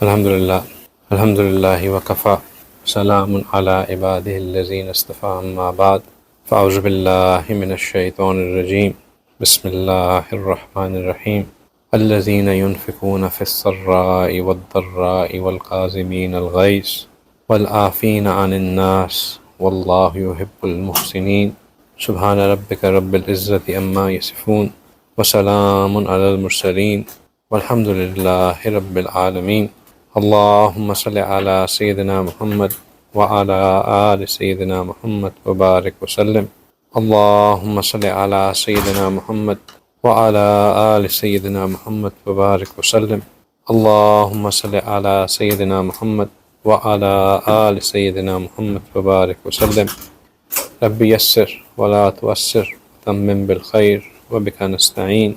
الحمد للہ وکفا سلام علی عبادہ الذین اصطفیٰ اما بعد فاعوذ باللہ من الشیطان الرجیم بسم اللہ الرحمن الرحیم الذین ينفقون فی السراء والضراء والکاظمین الغیظ والعافین عن الناس واللہ یحب المحسنین سبحان ربک رب العزة عما یصفون وسلام علی المرسلین والحمد للہ رب العالمین اللہم صلی علی سیدنا محمد وعلی آل سیدنا محمد وبارک وسلم اللہم صلی علی سیدنا محمد وعلی آل سیدنا محمد وبارک وسلم اللہم صلی علی سیدنا محمد وعلی آل سیدنا محمد وبارک وسلم رب یسر ولا تعسر وتمم بالخیر وبک نستعین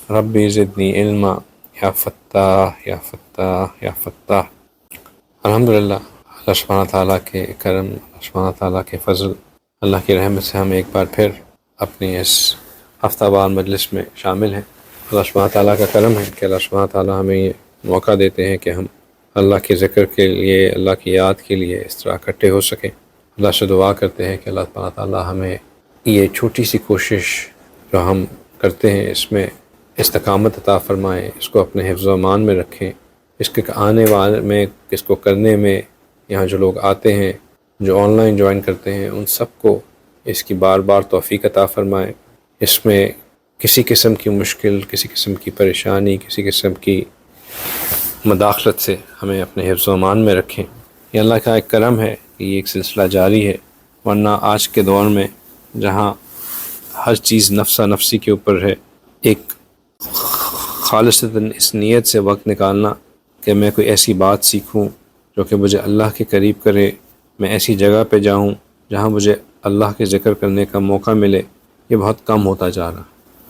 ربی زدنی علما یا فتاح یا فتاح یا فتاح۔ الحمدللہ اللہ سبحانہ تعالیٰ کے کرم، اللہ سبحانہ تعالیٰ کے فضل، اللہ کی رحمت سے ہم ایک بار پھر اپنی اس ہفتہ وار مجلس میں شامل ہیں۔ اللہ سبحانہ تعالیٰ کا کرم ہے کہ اللہ سبحانہ تعالیٰ ہمیں یہ موقع دیتے ہیں کہ ہم اللہ کے ذکر کے لیے، اللہ کی یاد کے لیے اس طرح اکٹھے ہو سکیں۔ اللہ سے دعا کرتے ہیں کہ اللہ سبحانہ تعالیٰ ہمیں یہ چھوٹی سی کوشش جو ہم کرتے ہیں اس میں استقامت عطا فرمائیں، اس کو اپنے حفظ و امان میں رکھیں، اس کے آنے والے میں، اس کو کرنے میں یہاں جو لوگ آتے ہیں، جو آن لائن جوائن کرتے ہیں، ان سب کو اس کی بار بار توفیق عطا فرمائیں۔ اس میں کسی قسم کی مشکل، کسی قسم کی پریشانی، کسی قسم کی مداخلت سے ہمیں اپنے حفظ و امان میں رکھیں۔ یہ اللہ کا ایک کرم ہے کہ یہ ایک سلسلہ جاری ہے، ورنہ آج کے دور میں جہاں ہر چیز نفسا نفسی کے اوپر ہے، ایک خالصتاً اس نیت سے وقت نکالنا کہ میں کوئی ایسی بات سیکھوں جو کہ مجھے اللہ کے قریب کرے، میں ایسی جگہ پہ جاؤں جہاں مجھے اللہ کے ذکر کرنے کا موقع ملے، یہ بہت کم ہوتا جا رہا۔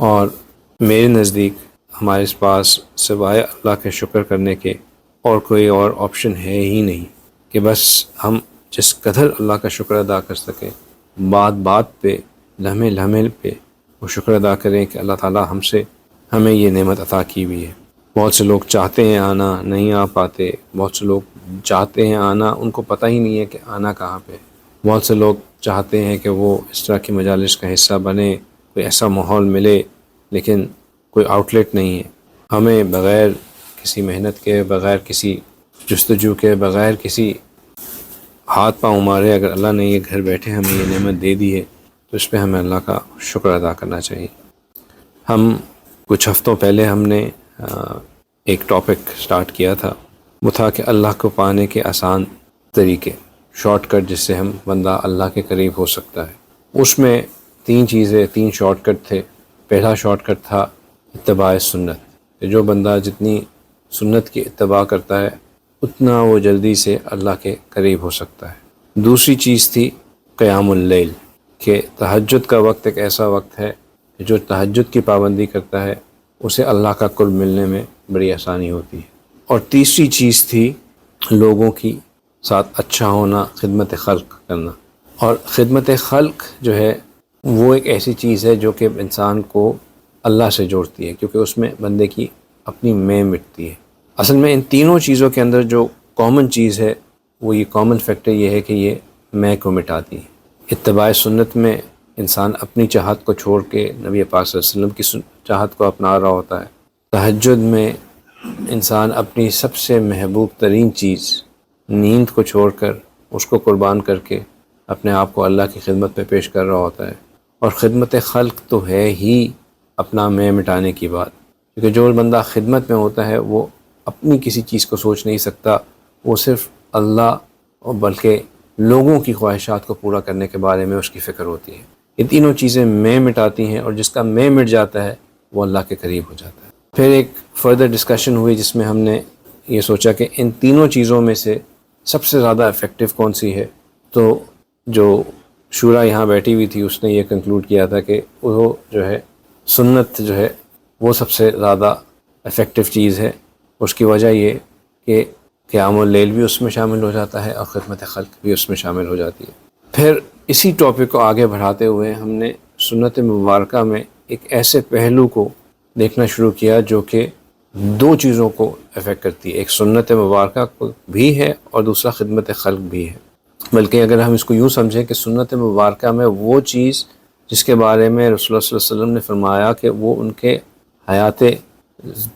اور میرے نزدیک ہمارے پاس سوائے اللہ کے شکر کرنے کے اور کوئی اور آپشن ہے ہی نہیں کہ بس ہم جس قدر اللہ کا شکر ادا کر سکیں، بات بات پہ، لمحے لمحے پہ وہ شکر ادا کریں کہ اللہ تعالیٰ ہمیں یہ نعمت عطا کی ہوئی ہے۔ بہت سے لوگ چاہتے ہیں آنا، نہیں آ پاتے۔ بہت سے لوگ چاہتے ہیں آنا، ان کو پتہ ہی نہیں ہے کہ آنا کہاں پہ۔ بہت سے لوگ چاہتے ہیں کہ وہ اس طرح کی مجالس کا حصہ بنے، کوئی ایسا ماحول ملے، لیکن کوئی آؤٹ لیٹ نہیں ہے۔ ہمیں بغیر کسی محنت کے، بغیر کسی جستجو کے، بغیر کسی ہاتھ پاؤں مارے اگر اللہ نے یہ گھر بیٹھے ہمیں یہ نعمت دے دی ہے تو اس پہ ہمیں اللہ کا شکر ادا کرنا چاہیے۔ ہم کچھ ہفتوں پہلے ہم نے ایک ٹاپک سٹارٹ کیا تھا، وہ تھا کہ اللہ کو پانے کے آسان طریقے، شارٹ کٹ جس سے ہم بندہ اللہ کے قریب ہو سکتا ہے۔ اس میں تین شارٹ کٹ تھے۔ پہلا شارٹ کٹ تھا اتباع سنت، جو بندہ جتنی سنت کی اتباع کرتا ہے اتنا وہ جلدی سے اللہ کے قریب ہو سکتا ہے۔ دوسری چیز تھی قیام اللیل، کہ تہجد کا وقت ایک ایسا وقت ہے کہ جو تہجد کی پابندی کرتا ہے اسے اللہ کا قرب ملنے میں بڑی آسانی ہوتی ہے۔ اور تیسری چیز تھی لوگوں کی ساتھ اچھا ہونا، خدمت خلق کرنا۔ اور خدمت خلق جو ہے وہ ایک ایسی چیز ہے جو کہ انسان کو اللہ سے جوڑتی ہے، کیونکہ اس میں بندے کی اپنی میں مٹتی ہے۔ اصل میں ان تینوں چیزوں کے اندر جو کامن چیز ہے، وہ یہ کامن فیکٹر یہ ہے کہ یہ میں کو مٹاتی ہے۔ اتباع سنت میں انسان اپنی چاہت کو چھوڑ کے نبی پاک صلی اللہ علیہ وسلم کی چاہت کو اپنا رہا ہوتا ہے۔ تہجد میں انسان اپنی سب سے محبوب ترین چیز نیند کو چھوڑ کر، اس کو قربان کر کے اپنے آپ کو اللہ کی خدمت میں پیش کر رہا ہوتا ہے۔ اور خدمت خلق تو ہے ہی اپنا میں مٹانے کی بات، کیونکہ جو بندہ خدمت میں ہوتا ہے وہ اپنی کسی چیز کو سوچ نہیں سکتا، وہ صرف اللہ اور بلکہ لوگوں کی خواہشات کو پورا کرنے کے بارے میں اس کی فکر ہوتی ہے۔ یہ تینوں چیزیں میں مٹاتی ہیں، اور جس کا میں مٹ جاتا ہے وہ اللہ کے قریب ہو جاتا ہے۔ پھر ایک فردر ڈسکشن ہوئی جس میں ہم نے یہ سوچا کہ ان تینوں چیزوں میں سے سب سے زیادہ افیکٹو کون سی ہے، تو جو شورا یہاں بیٹھی ہوئی تھی اس نے یہ کنکلوڈ کیا تھا کہ وہ جو ہے سنت جو ہے وہ سب سے زیادہ افیکٹو چیز ہے۔ اس کی وجہ یہ کہ قیام اللیل بھی اس میں شامل ہو جاتا ہے اور خدمت خلق بھی اس میں شامل ہو جاتی ہے۔ پھر اسی ٹاپک کو آگے بڑھاتے ہوئے ہم نے سنت مبارکہ میں ایک ایسے پہلو کو دیکھنا شروع کیا جو کہ دو چیزوں کو افیکٹ کرتی ہے، ایک سنت مبارکہ کو بھی ہے اور دوسرا خدمت خلق بھی ہے۔ بلکہ اگر ہم اس کو یوں سمجھیں کہ سنت مبارکہ میں وہ چیز جس کے بارے میں رسول اللہ صلی اللہ علیہ وسلم نے فرمایا کہ وہ ان کے حیات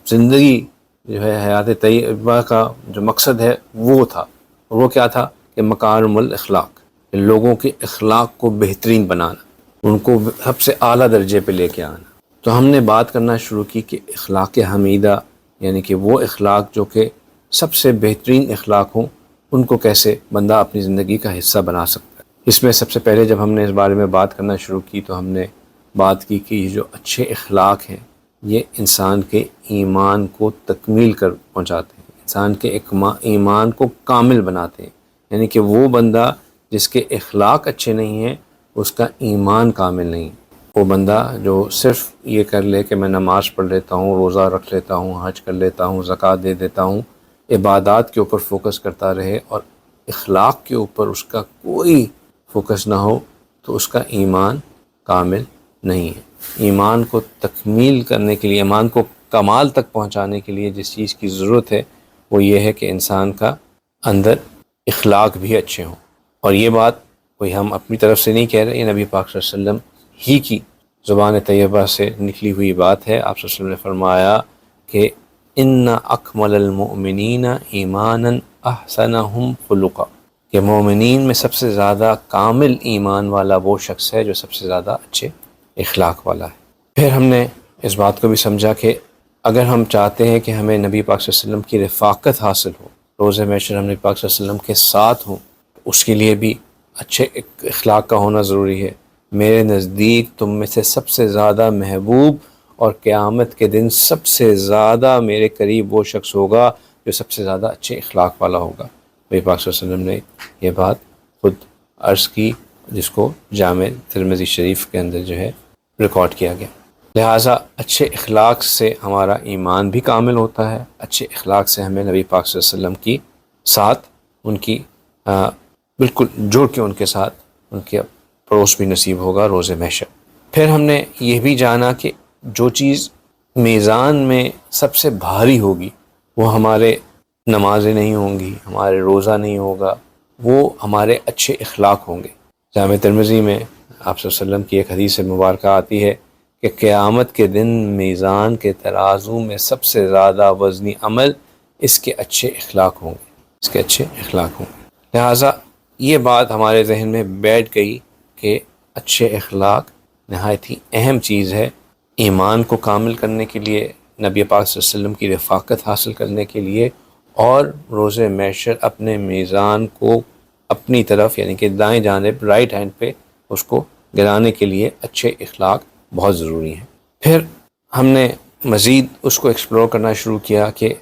زندگی جو ہے، حیات طیبہ کا جو مقصد ہے وہ تھا، اور وہ کیا تھا کہ مکارم الاخلاق، لوگوں کے اخلاق کو بہترین بنانا، ان کو سب سے اعلیٰ درجے پہ لے کے آنا۔ تو ہم نے بات کرنا شروع کی کہ اخلاق حمیدہ یعنی کہ وہ اخلاق جو کہ سب سے بہترین اخلاق ہوں، ان کو کیسے بندہ اپنی زندگی کا حصہ بنا سکتا ہے۔ اس میں سب سے پہلے جب ہم نے اس بارے میں بات کرنا شروع کی تو ہم نے بات کی کہ یہ جو اچھے اخلاق ہیں یہ انسان کے ایمان کو تکمیل کر پہنچاتے ہیں، انسان کے ایمان کو کامل بناتے ہیں۔ یعنی کہ وہ بندہ جس کے اخلاق اچھے نہیں ہیں اس کا ایمان کامل نہیں۔ وہ بندہ جو صرف یہ کر لے کہ میں نماز پڑھ لیتا ہوں، روزہ رکھ لیتا ہوں، حج کر لیتا ہوں، زکوٰۃ دے دیتا ہوں، عبادات کے اوپر فوکس کرتا رہے اور اخلاق کے اوپر اس کا کوئی فوکس نہ ہو تو اس کا ایمان کامل نہیں ہے۔ ایمان کو تکمیل کرنے کے لیے، ایمان کو کمال تک پہنچانے کے لیے جس چیز کی ضرورت ہے وہ یہ ہے کہ انسان کا اندر اخلاق بھی اچھے ہوں۔ اور یہ بات کوئی ہم اپنی طرف سے نہیں کہہ رہے، یہ نبی پاک صلی اللہ علیہ وسلم ہی کی زبان طیبہ سے نکلی ہوئی بات ہے۔ آپ صلی اللہ علیہ وسلم نے فرمایا کہ ان اکمل المؤمنین ایمانا احسنہم خلقا، کہ مومنین میں سب سے زیادہ کامل ایمان والا وہ شخص ہے جو سب سے زیادہ اچھے اخلاق والا ہے۔ پھر ہم نے اس بات کو بھی سمجھا کہ اگر ہم چاہتے ہیں کہ ہمیں نبی پاک صلی اللہ علیہ وسلم کی رفاقت حاصل ہو، روز محشر ہم نبی پاک صلی اللہ علیہ وسلم کے ساتھ ہوں، اس کے لیے بھی اچھے اخلاق کا ہونا ضروری ہے۔ میرے نزدیک تم میں سے سب سے زیادہ محبوب اور قیامت کے دن سب سے زیادہ میرے قریب وہ شخص ہوگا جو سب سے زیادہ اچھے اخلاق والا ہوگا۔ نبی پاک صلی اللہ علیہ وسلم نے یہ بات خود عرض کی، جس کو جامع ترمذی شریف کے اندر جو ہے ریکارڈ کیا گیا۔ لہٰذا اچھے اخلاق سے ہمارا ایمان بھی کامل ہوتا ہے، اچھے اخلاق سے ہمیں نبی پاک صلی اللہ علیہ وسلم کی ساتھ ان کی بالکل جڑ کے ان کے ساتھ ان کے پڑوس بھی نصیب ہوگا روز محشر۔ پھر ہم نے یہ بھی جانا کہ جو چیز میزان میں سب سے بھاری ہوگی وہ ہمارے نمازیں نہیں ہوں گی، ہمارے روزہ نہیں ہوگا، وہ ہمارے اچھے اخلاق ہوں گے۔ جامع ترمذی میں آپ صلی اللہ علیہ وسلم کی ایک حدیث مبارکہ آتی ہے کہ قیامت کے دن میزان کے ترازو میں سب سے زیادہ وزنی عمل اس کے اچھے اخلاق ہوں گے، اس کے اچھے اخلاق ہوں گے۔ لہٰذا یہ بات ہمارے ذہن میں بیٹھ گئی کہ اچھے اخلاق نہایت ہی اہم چیز ہے ایمان کو کامل کرنے کے لیے، نبی پاک صلی اللہ علیہ وسلم کی رفاقت حاصل کرنے کے لیے، اور روز محشر اپنے میزان کو اپنی طرف یعنی کہ دائیں جانب رائٹ ہینڈ پہ اس کو گرانے کے لیے اچھے اخلاق بہت ضروری ہیں۔ پھر ہم نے مزید اس کو ایکسپلور کرنا شروع کیا کہ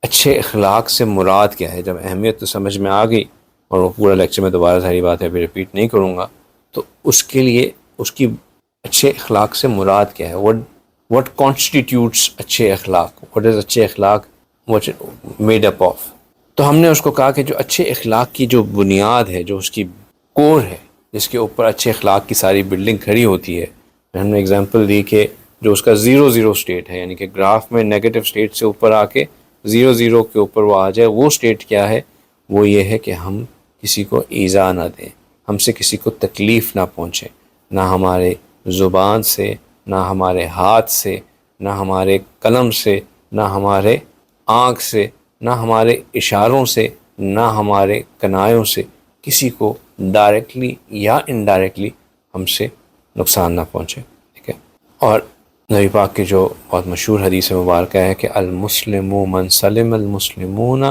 اچھے اخلاق سے مراد کیا ہے۔ جب اہمیت تو سمجھ میں آ گئی، اور وہ پورا لیکچر میں دوبارہ ظاہری بات ہے ابھی ریپیٹ نہیں کروں گا، تو اس کے لیے اس کی اچھے اخلاق سے مراد کیا ہے، what constitutes اچھے اخلاق، what is اچھے اخلاق what made up of۔ تو ہم نے اس کو کہا کہ جو اچھے اخلاق کی جو بنیاد ہے، جو اس کی کور ہے، جس کے اوپر اچھے اخلاق کی ساری بلڈنگ کھڑی ہوتی ہے، ہم نے اگزامپل دی کہ جو اس کا 0 اسٹیٹ ہے، یعنی کہ گراف میں نیگیٹو اسٹیٹ سے اوپر آ کے 0 کے اوپر وہ آ جائے، وہ اسٹیٹ کیا ہے؟ وہ یہ ہے کہ ہم کسی کو ایذا نہ دیں، ہم سے کسی کو تکلیف نہ پہنچے، نہ ہمارے زبان سے، نہ ہمارے ہاتھ سے، نہ ہمارے قلم سے، نہ ہمارے آنکھ سے، نہ ہمارے اشاروں سے، نہ ہمارے کنایوں سے کسی کو ڈائریکٹلی یا انڈائریکٹلی ہم سے نقصان نہ پہنچے، ٹھیک ہے۔ اور نبی پاک کی جو بہت مشہور حدیث مبارکہ ہے کہ المسلم من سلم المسلمون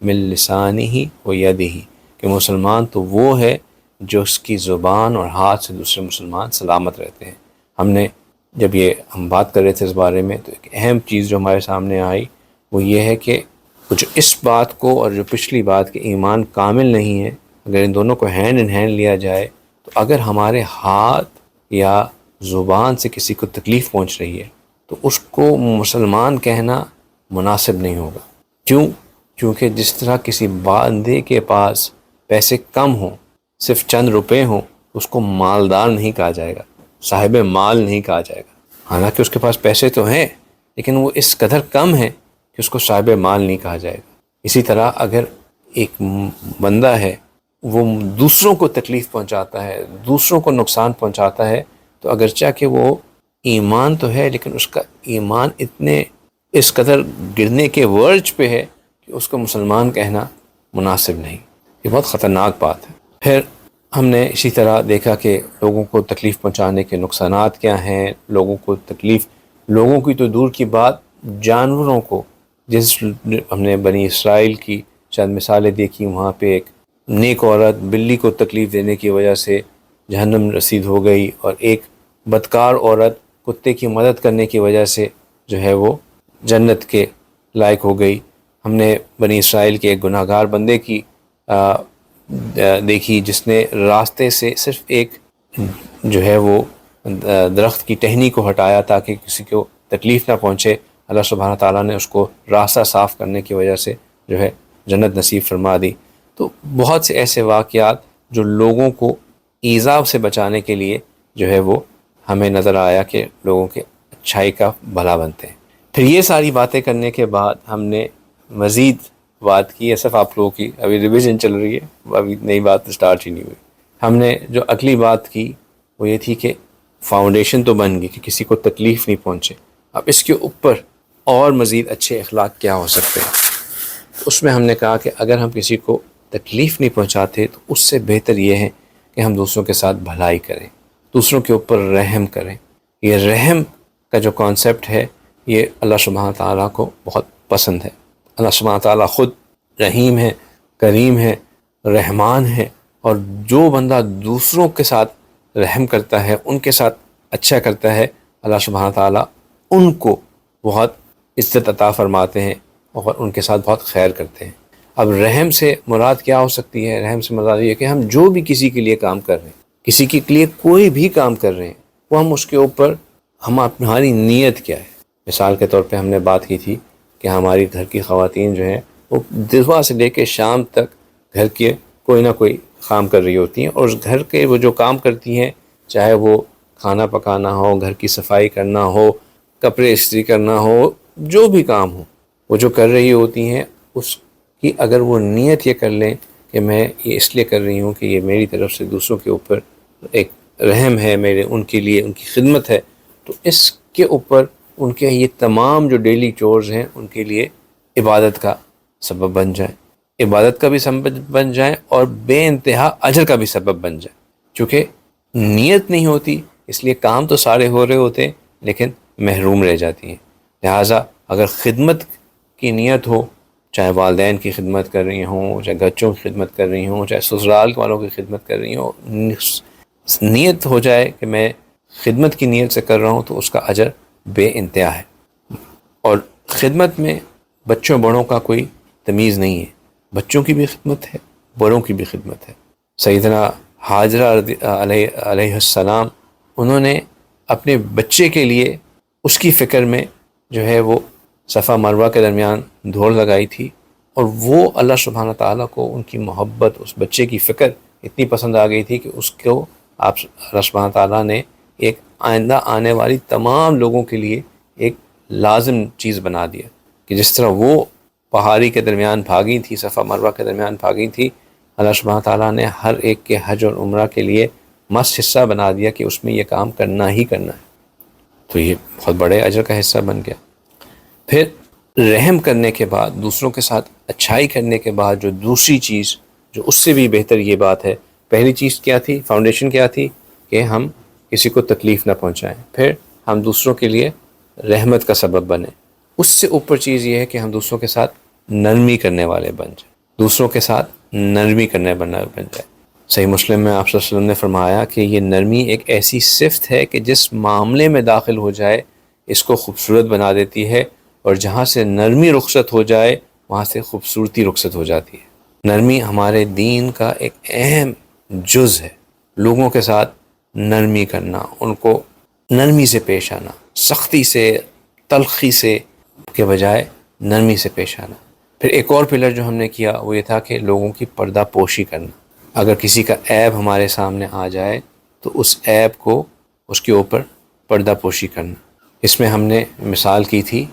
من لسانہ و یدہ، کہ مسلمان تو وہ ہے جو اس کی زبان اور ہاتھ سے دوسرے مسلمان سلامت رہتے ہیں۔ ہم نے جب ہم بات کر رہے تھے اس بارے میں تو ایک اہم چیز جو ہمارے سامنے آئی وہ یہ ہے کہ جو اس بات کو اور جو پچھلی بات کہ ایمان کامل نہیں ہے، اگر ان دونوں کو ہینڈ ان ہینڈ لیا جائے تو اگر ہمارے ہاتھ یا زبان سے کسی کو تکلیف پہنچ رہی ہے تو اس کو مسلمان کہنا مناسب نہیں ہوگا۔ کیونکہ جس طرح کسی بندے کے پاس پیسے کم ہوں، صرف چند روپے ہوں، اس کو مالدار نہیں کہا جائے گا، صاحب مال نہیں کہا جائے گا، حالانکہ اس کے پاس پیسے تو ہیں لیکن وہ اس قدر کم ہیں کہ کہ اس کو صاحب مال نہیں کہا جائے گا۔ اسی طرح اگر ایک بندہ ہے وہ دوسروں کو تکلیف پہنچاتا ہے، دوسروں کو نقصان پہنچاتا ہے، تو اگرچہ کہ وہ ایمان تو ہے لیکن اس کا ایمان اس قدر گرنے کے ورج پہ ہے کہ اس کو مسلمان کہنا مناسب نہیں۔ یہ بہت خطرناک بات ہے۔ پھر ہم نے اسی طرح دیکھا کہ لوگوں کو تکلیف پہنچانے کے نقصانات کیا ہیں، لوگوں کی تو دور کی بات، جانوروں کو، ہم نے بنی اسرائیل کی چند مثالیں دیکھی، وہاں پہ ایک نیک عورت بلی کو تکلیف دینے کی وجہ سے جہنم رسید ہو گئی، اور ایک بدکار عورت کتے کی مدد کرنے کی وجہ سے جو ہے وہ جنت کے لائق ہو گئی۔ ہم نے بنی اسرائیل کے ایک گناہ گار بندے کی دیکھی جس نے راستے سے صرف ایک جو ہے وہ درخت کی ٹہنی کو ہٹایا تاکہ کسی کو تکلیف نہ پہنچے۔ اللہ سبحانہ تعالیٰ نے اس کو راستہ صاف کرنے کی وجہ سے جو ہے جنت نصیب فرما دی۔ تو بہت سے ایسے واقعات جو لوگوں کو ایذا سے بچانے کے لیے جو ہے وہ ہمیں نظر آیا کہ لوگوں کے اچھائی کا بھلا بنتے ہیں۔ پھر یہ ساری باتیں کرنے کے بعد ہم نے مزید بات کی، صرف آپ لوگوں کی ابھی ریویژن چل رہی ہے، ابھی نئی بات اسٹارٹ ہی نہیں ہوئی۔ ہم نے جو اگلی بات کی وہ یہ تھی کہ فاؤنڈیشن تو بن گئی کہ کسی کو تکلیف نہیں پہنچے، اب اس کے اوپر اور مزید اچھے اخلاق کیا ہو سکتے ہیں۔ اس میں ہم نے کہا کہ اگر ہم کسی کو تکلیف نہیں پہنچاتے تو اس سے بہتر یہ ہے کہ ہم دوسروں کے ساتھ بھلائی کریں، دوسروں کے اوپر رحم کریں۔ یہ رحم کا جو کانسیپٹ ہے یہ اللہ سبحانہ تعالیٰ کو بہت پسند ہے۔ اللہ سبحانہ تعالیٰ خود رحیم ہے، کریم ہے، رحمان ہے، اور جو بندہ دوسروں کے ساتھ رحم کرتا ہے، ان کے ساتھ اچھا کرتا ہے، اللہ سبحانہ تعالیٰ ان کو بہت عزت عطا فرماتے ہیں اور ان کے ساتھ بہت خیر کرتے ہیں۔ اب رحم سے مراد کیا ہو سکتی ہے؟ رحم سے مراد یہ کہ ہم جو بھی کسی کے لیے کام کر رہے ہیں، کسی کے لیے کوئی بھی کام کر رہے ہیں، وہ ہم اس کے اوپر ہماری نیت کیا ہے۔ مثال کے طور پہ ہم نے بات کی تھی کہ ہماری گھر کی خواتین جو ہیں وہ صبح سے لے کے شام تک گھر کے کوئی نہ کوئی کام کر رہی ہوتی ہیں، اور اس گھر کے وہ جو کام کرتی ہیں، چاہے وہ کھانا پکانا ہو، گھر کی صفائی کرنا ہو، کپڑے استری کرنا ہو، جو بھی کام ہو وہ جو کر رہی ہوتی ہیں، اس کی اگر وہ نیت یہ کر لیں کہ میں یہ اس لیے کر رہی ہوں کہ یہ میری طرف سے دوسروں کے اوپر ایک رحم ہے، میرے ان کے لیے ان کی خدمت ہے، تو اس کے اوپر ان کے یہ تمام جو ڈیلی چورز ہیں ان کے لیے عبادت کا سبب بن جائیں، عبادت کا بھی سبب بن جائیں اور بے انتہا اجر کا بھی سبب بن جائیں۔ چونکہ نیت نہیں ہوتی اس لیے کام تو سارے ہو رہے ہوتے ہیں لیکن محروم رہ جاتی ہیں۔ لہٰذا اگر خدمت کی نیت ہو، چاہے والدین کی خدمت کر رہی ہوں، چاہے بچوں کی خدمت کر رہی ہوں، چاہے سسرال والوں کی خدمت کر رہی ہوں، نیت ہو جائے کہ میں خدمت کی نیت سے کر رہا ہوں تو اس کا اجر بے انتہا ہے۔ اور خدمت میں بچوں بڑوں کا کوئی تمیز نہیں ہے، بچوں کی بھی خدمت ہے، بڑوں کی بھی خدمت ہے۔ سیدنا حاجرہ علیہ السلام، انہوں نے اپنے بچے کے لیے اس کی فکر میں جو ہے وہ صفا مروہ کے درمیان دوڑ لگائی تھی، اور وہ اللہ سبحانہ تعالیٰ کو ان کی محبت، اس بچے کی فکر اتنی پسند آ گئی تھی کہ اس کو اللہ سبحانہ تعالیٰ نے ایک آئندہ آنے والی تمام لوگوں کے لیے ایک لازم چیز بنا دیا کہ جس طرح وہ پہاڑی کے درمیان بھاگی تھی، صفا مروہ کے درمیان بھاگی تھی، اللہ سبحانہ تعالیٰ نے ہر ایک کے حج اور عمرہ کے لیے مست حصہ بنا دیا کہ اس میں یہ کام کرنا ہی کرنا ہے، تو یہ بہت بڑے اجر کا حصہ بن گیا۔ پھر رحم کرنے کے بعد، دوسروں کے ساتھ اچھائی کرنے کے بعد جو دوسری چیز جو اس سے بھی بہتر یہ بات ہے، پہلی چیز کیا تھی؟ فاؤنڈیشن کیا تھی؟ کہ ہم کسی کو تکلیف نہ پہنچائیں، پھر ہم دوسروں کے لیے رحمت کا سبب بنیں۔ اس سے اوپر چیز یہ ہے کہ ہم دوسروں کے ساتھ نرمی کرنے والے بن جائیں، دوسروں کے ساتھ نرمی کرنے بن جائیں۔ صحیح مسلم میں آپ صلی اللہ علیہ وسلم نے فرمایا کہ یہ نرمی ایک ایسی صفت ہے کہ جس معاملے میں داخل ہو جائے اس کو خوبصورت بنا دیتی ہے، اور جہاں سے نرمی رخصت ہو جائے وہاں سے خوبصورتی رخصت ہو جاتی ہے۔ نرمی ہمارے دین کا ایک اہم جز ہے، لوگوں کے ساتھ نرمی کرنا، ان کو نرمی سے پیش آنا، سختی سے، تلخی سے کے بجائے نرمی سے پیش آنا۔ پھر ایک اور پلر جو ہم نے کیا وہ یہ تھا کہ لوگوں کی پردہ پوشی کرنا۔ اگر کسی کا عیب ہمارے سامنے آ جائے تو اس عیب کو، اس کے اوپر پردہ پوشی کرنا۔ اس میں ہم نے مثال کی تھی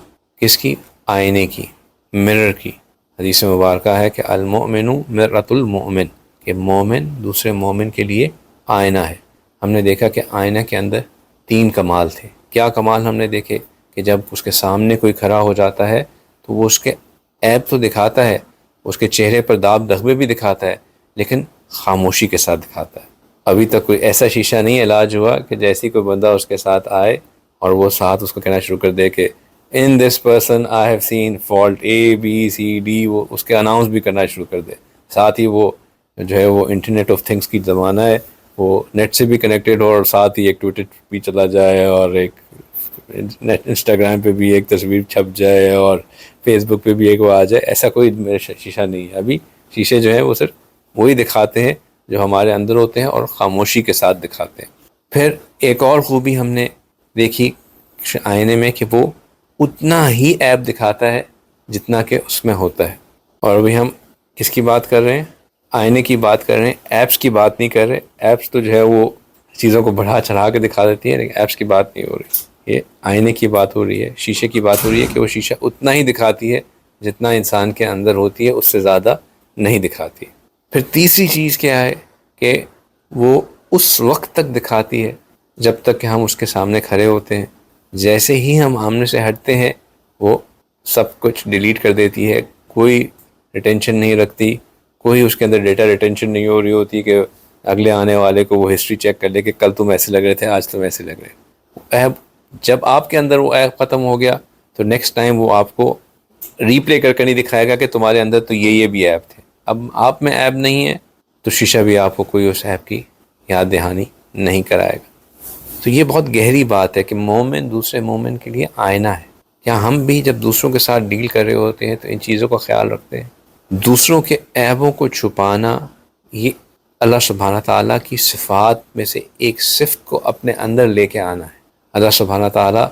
کس کی؟ آئینے کی۔ مرر کی حدیث مبارکہ ہے کہ المؤمن مرۃ المؤمن، کہ مومن دوسرے مومن کے لیے آئینہ ہے۔ ہم نے دیکھا کہ آئینہ کے اندر 3 کمال تھے۔ کیا کمال ہم نے دیکھے؟ کہ جب اس کے سامنے کوئی کھڑا ہو جاتا ہے تو وہ اس کے عیب تو دکھاتا ہے، اس کے چہرے پر داب دغبے بھی دکھاتا ہے، لیکن خاموشی کے ساتھ دکھاتا ہے۔ ابھی تک کوئی ایسا شیشہ نہیں علاج ہوا کہ جیسی کوئی بندہ اس کے ساتھ آئے اور وہ ساتھ اس کو کہنا شروع کر دے کہ in this person I have seen fault ABCD، وہ اس کے اناؤنس بھی کرنا شروع کر دے۔ ساتھ ہی وہ جو ہے وہ انٹرنیٹ آف تھنگس کی زمانہ ہے، وہ نیٹ سے بھی کنیکٹڈ ہو اور ساتھ ہی ایک ٹویٹر بھی چلا جائے اور ایک انسٹاگرام پہ بھی ایک تصویر چھپ جائے اور فیس بک پہ بھی ایک وہ آ جائے۔ ایسا کوئی شیشہ نہیں ہے۔ ابھی شیشے جو ہیں وہ صرف وہی دکھاتے ہیں جو ہمارے اندر ہوتے ہیں اور خاموشی کے ساتھ دکھاتے ہیں۔ پھر ایک اور خوبی ہم نے دیکھی آئینے میں کہ وہ اتنا ہی عیب دکھاتا ہے جتنا کہ اس میں ہوتا ہے۔ اور ابھی ہم کس کی بات کر رہے ہیں؟ آئینے کی بات کر رہے ہیں، ایپس کی بات نہیں کر رہے۔ ایپس تو جو ہے وہ چیزوں کو بڑھا چڑھا کے دکھا دیتی ہیں، لیکن ایپس کی بات نہیں ہو رہی، یہ آئینے کی بات ہو رہی ہے، شیشے کی بات ہو رہی ہے کہ وہ شیشہ اتنا ہی دکھاتی ہے جتنا انسان کے اندر ہوتی ہے، اس سے زیادہ نہیں دکھاتی۔ پھر تیسری چیز کیا ہے کہ وہ اس وقت تک دکھاتی ہے جب تک کہ ہم اس کے سامنے کھڑے ہوتے ہیں۔ جیسے ہی ہم آمنے سے ہٹتے ہیں وہ سب کچھ ڈیلیٹ کر دیتی ہے، کوئی ریٹینشن نہیں رکھتی، کوئی اس کے اندر ڈیٹا ریٹینشن نہیں ہو رہی ہوتی کہ اگلے آنے والے کو وہ ہسٹری چیک کر لے کہ کل تم ایسے لگ رہے تھے، آج تم ایسے لگ رہے۔ عیب جب آپ کے اندر وہ عیب ختم ہو گیا تو نیکسٹ ٹائم وہ آپ کو ری پلے کر کے نہیں دکھائے گا کہ تمہارے اندر تو یہ بھی عیب تھے۔ اب آپ میں عیب نہیں ہے تو شیشہ بھی آپ کو کوئی اس عیب کی یاد دہانی نہیں کرائے گا۔ تو یہ بہت گہری بات ہے کہ مومن دوسرے مومن کے لیے آئینہ ہے۔ کیا ہم بھی جب دوسروں کے ساتھ ڈیل کر رہے ہوتے ہیں تو ان چیزوں کا خیال رکھتے ہیں؟ دوسروں کے عیبوں کو چھپانا یہ اللہ سبحانہ تعالیٰ کی صفات میں سے ایک صفت کو اپنے اندر لے کے آنا ہے۔ اللہ سبحانہ تعالیٰ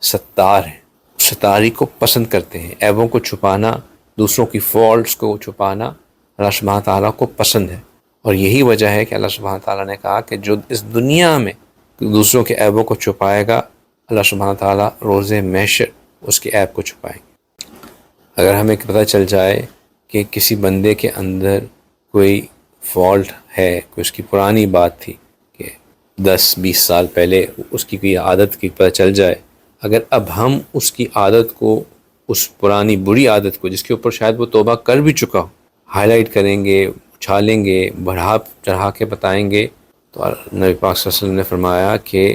ستار ہے، ستاری کو پسند کرتے ہیں۔ عیبوں کو چھپانا، دوسروں کی فالٹس کو چھپانا اللہ سبحانہ تعالیٰ کو پسند ہے، اور یہی وجہ ہے کہ اللہ سبحانہ تعالیٰ نے کہا کہ جو اس دنیا میں دوسروں کے عیبوں کو چھپائے گا اللہ سبحانہ تعالیٰ روز محشر اس کے عیب کو چھپائیں گے۔ اگر ہمیں پتہ چل جائے کہ کسی بندے کے اندر کوئی فالٹ ہے، کوئی اس کی پرانی بات تھی کہ 10-20 سال پہلے اس کی کوئی عادت کی پتہ چل جائے، اگر اب ہم اس کی عادت کو، اس پرانی بری عادت کو جس کے اوپر شاید وہ توبہ کر بھی چکا ہو، ہائی لائٹ کریں گے، اچھالیں گے، بڑھا چڑھا کے بتائیں گے، تو نبی پاک صلی اللہ علیہ وسلم نے فرمایا کہ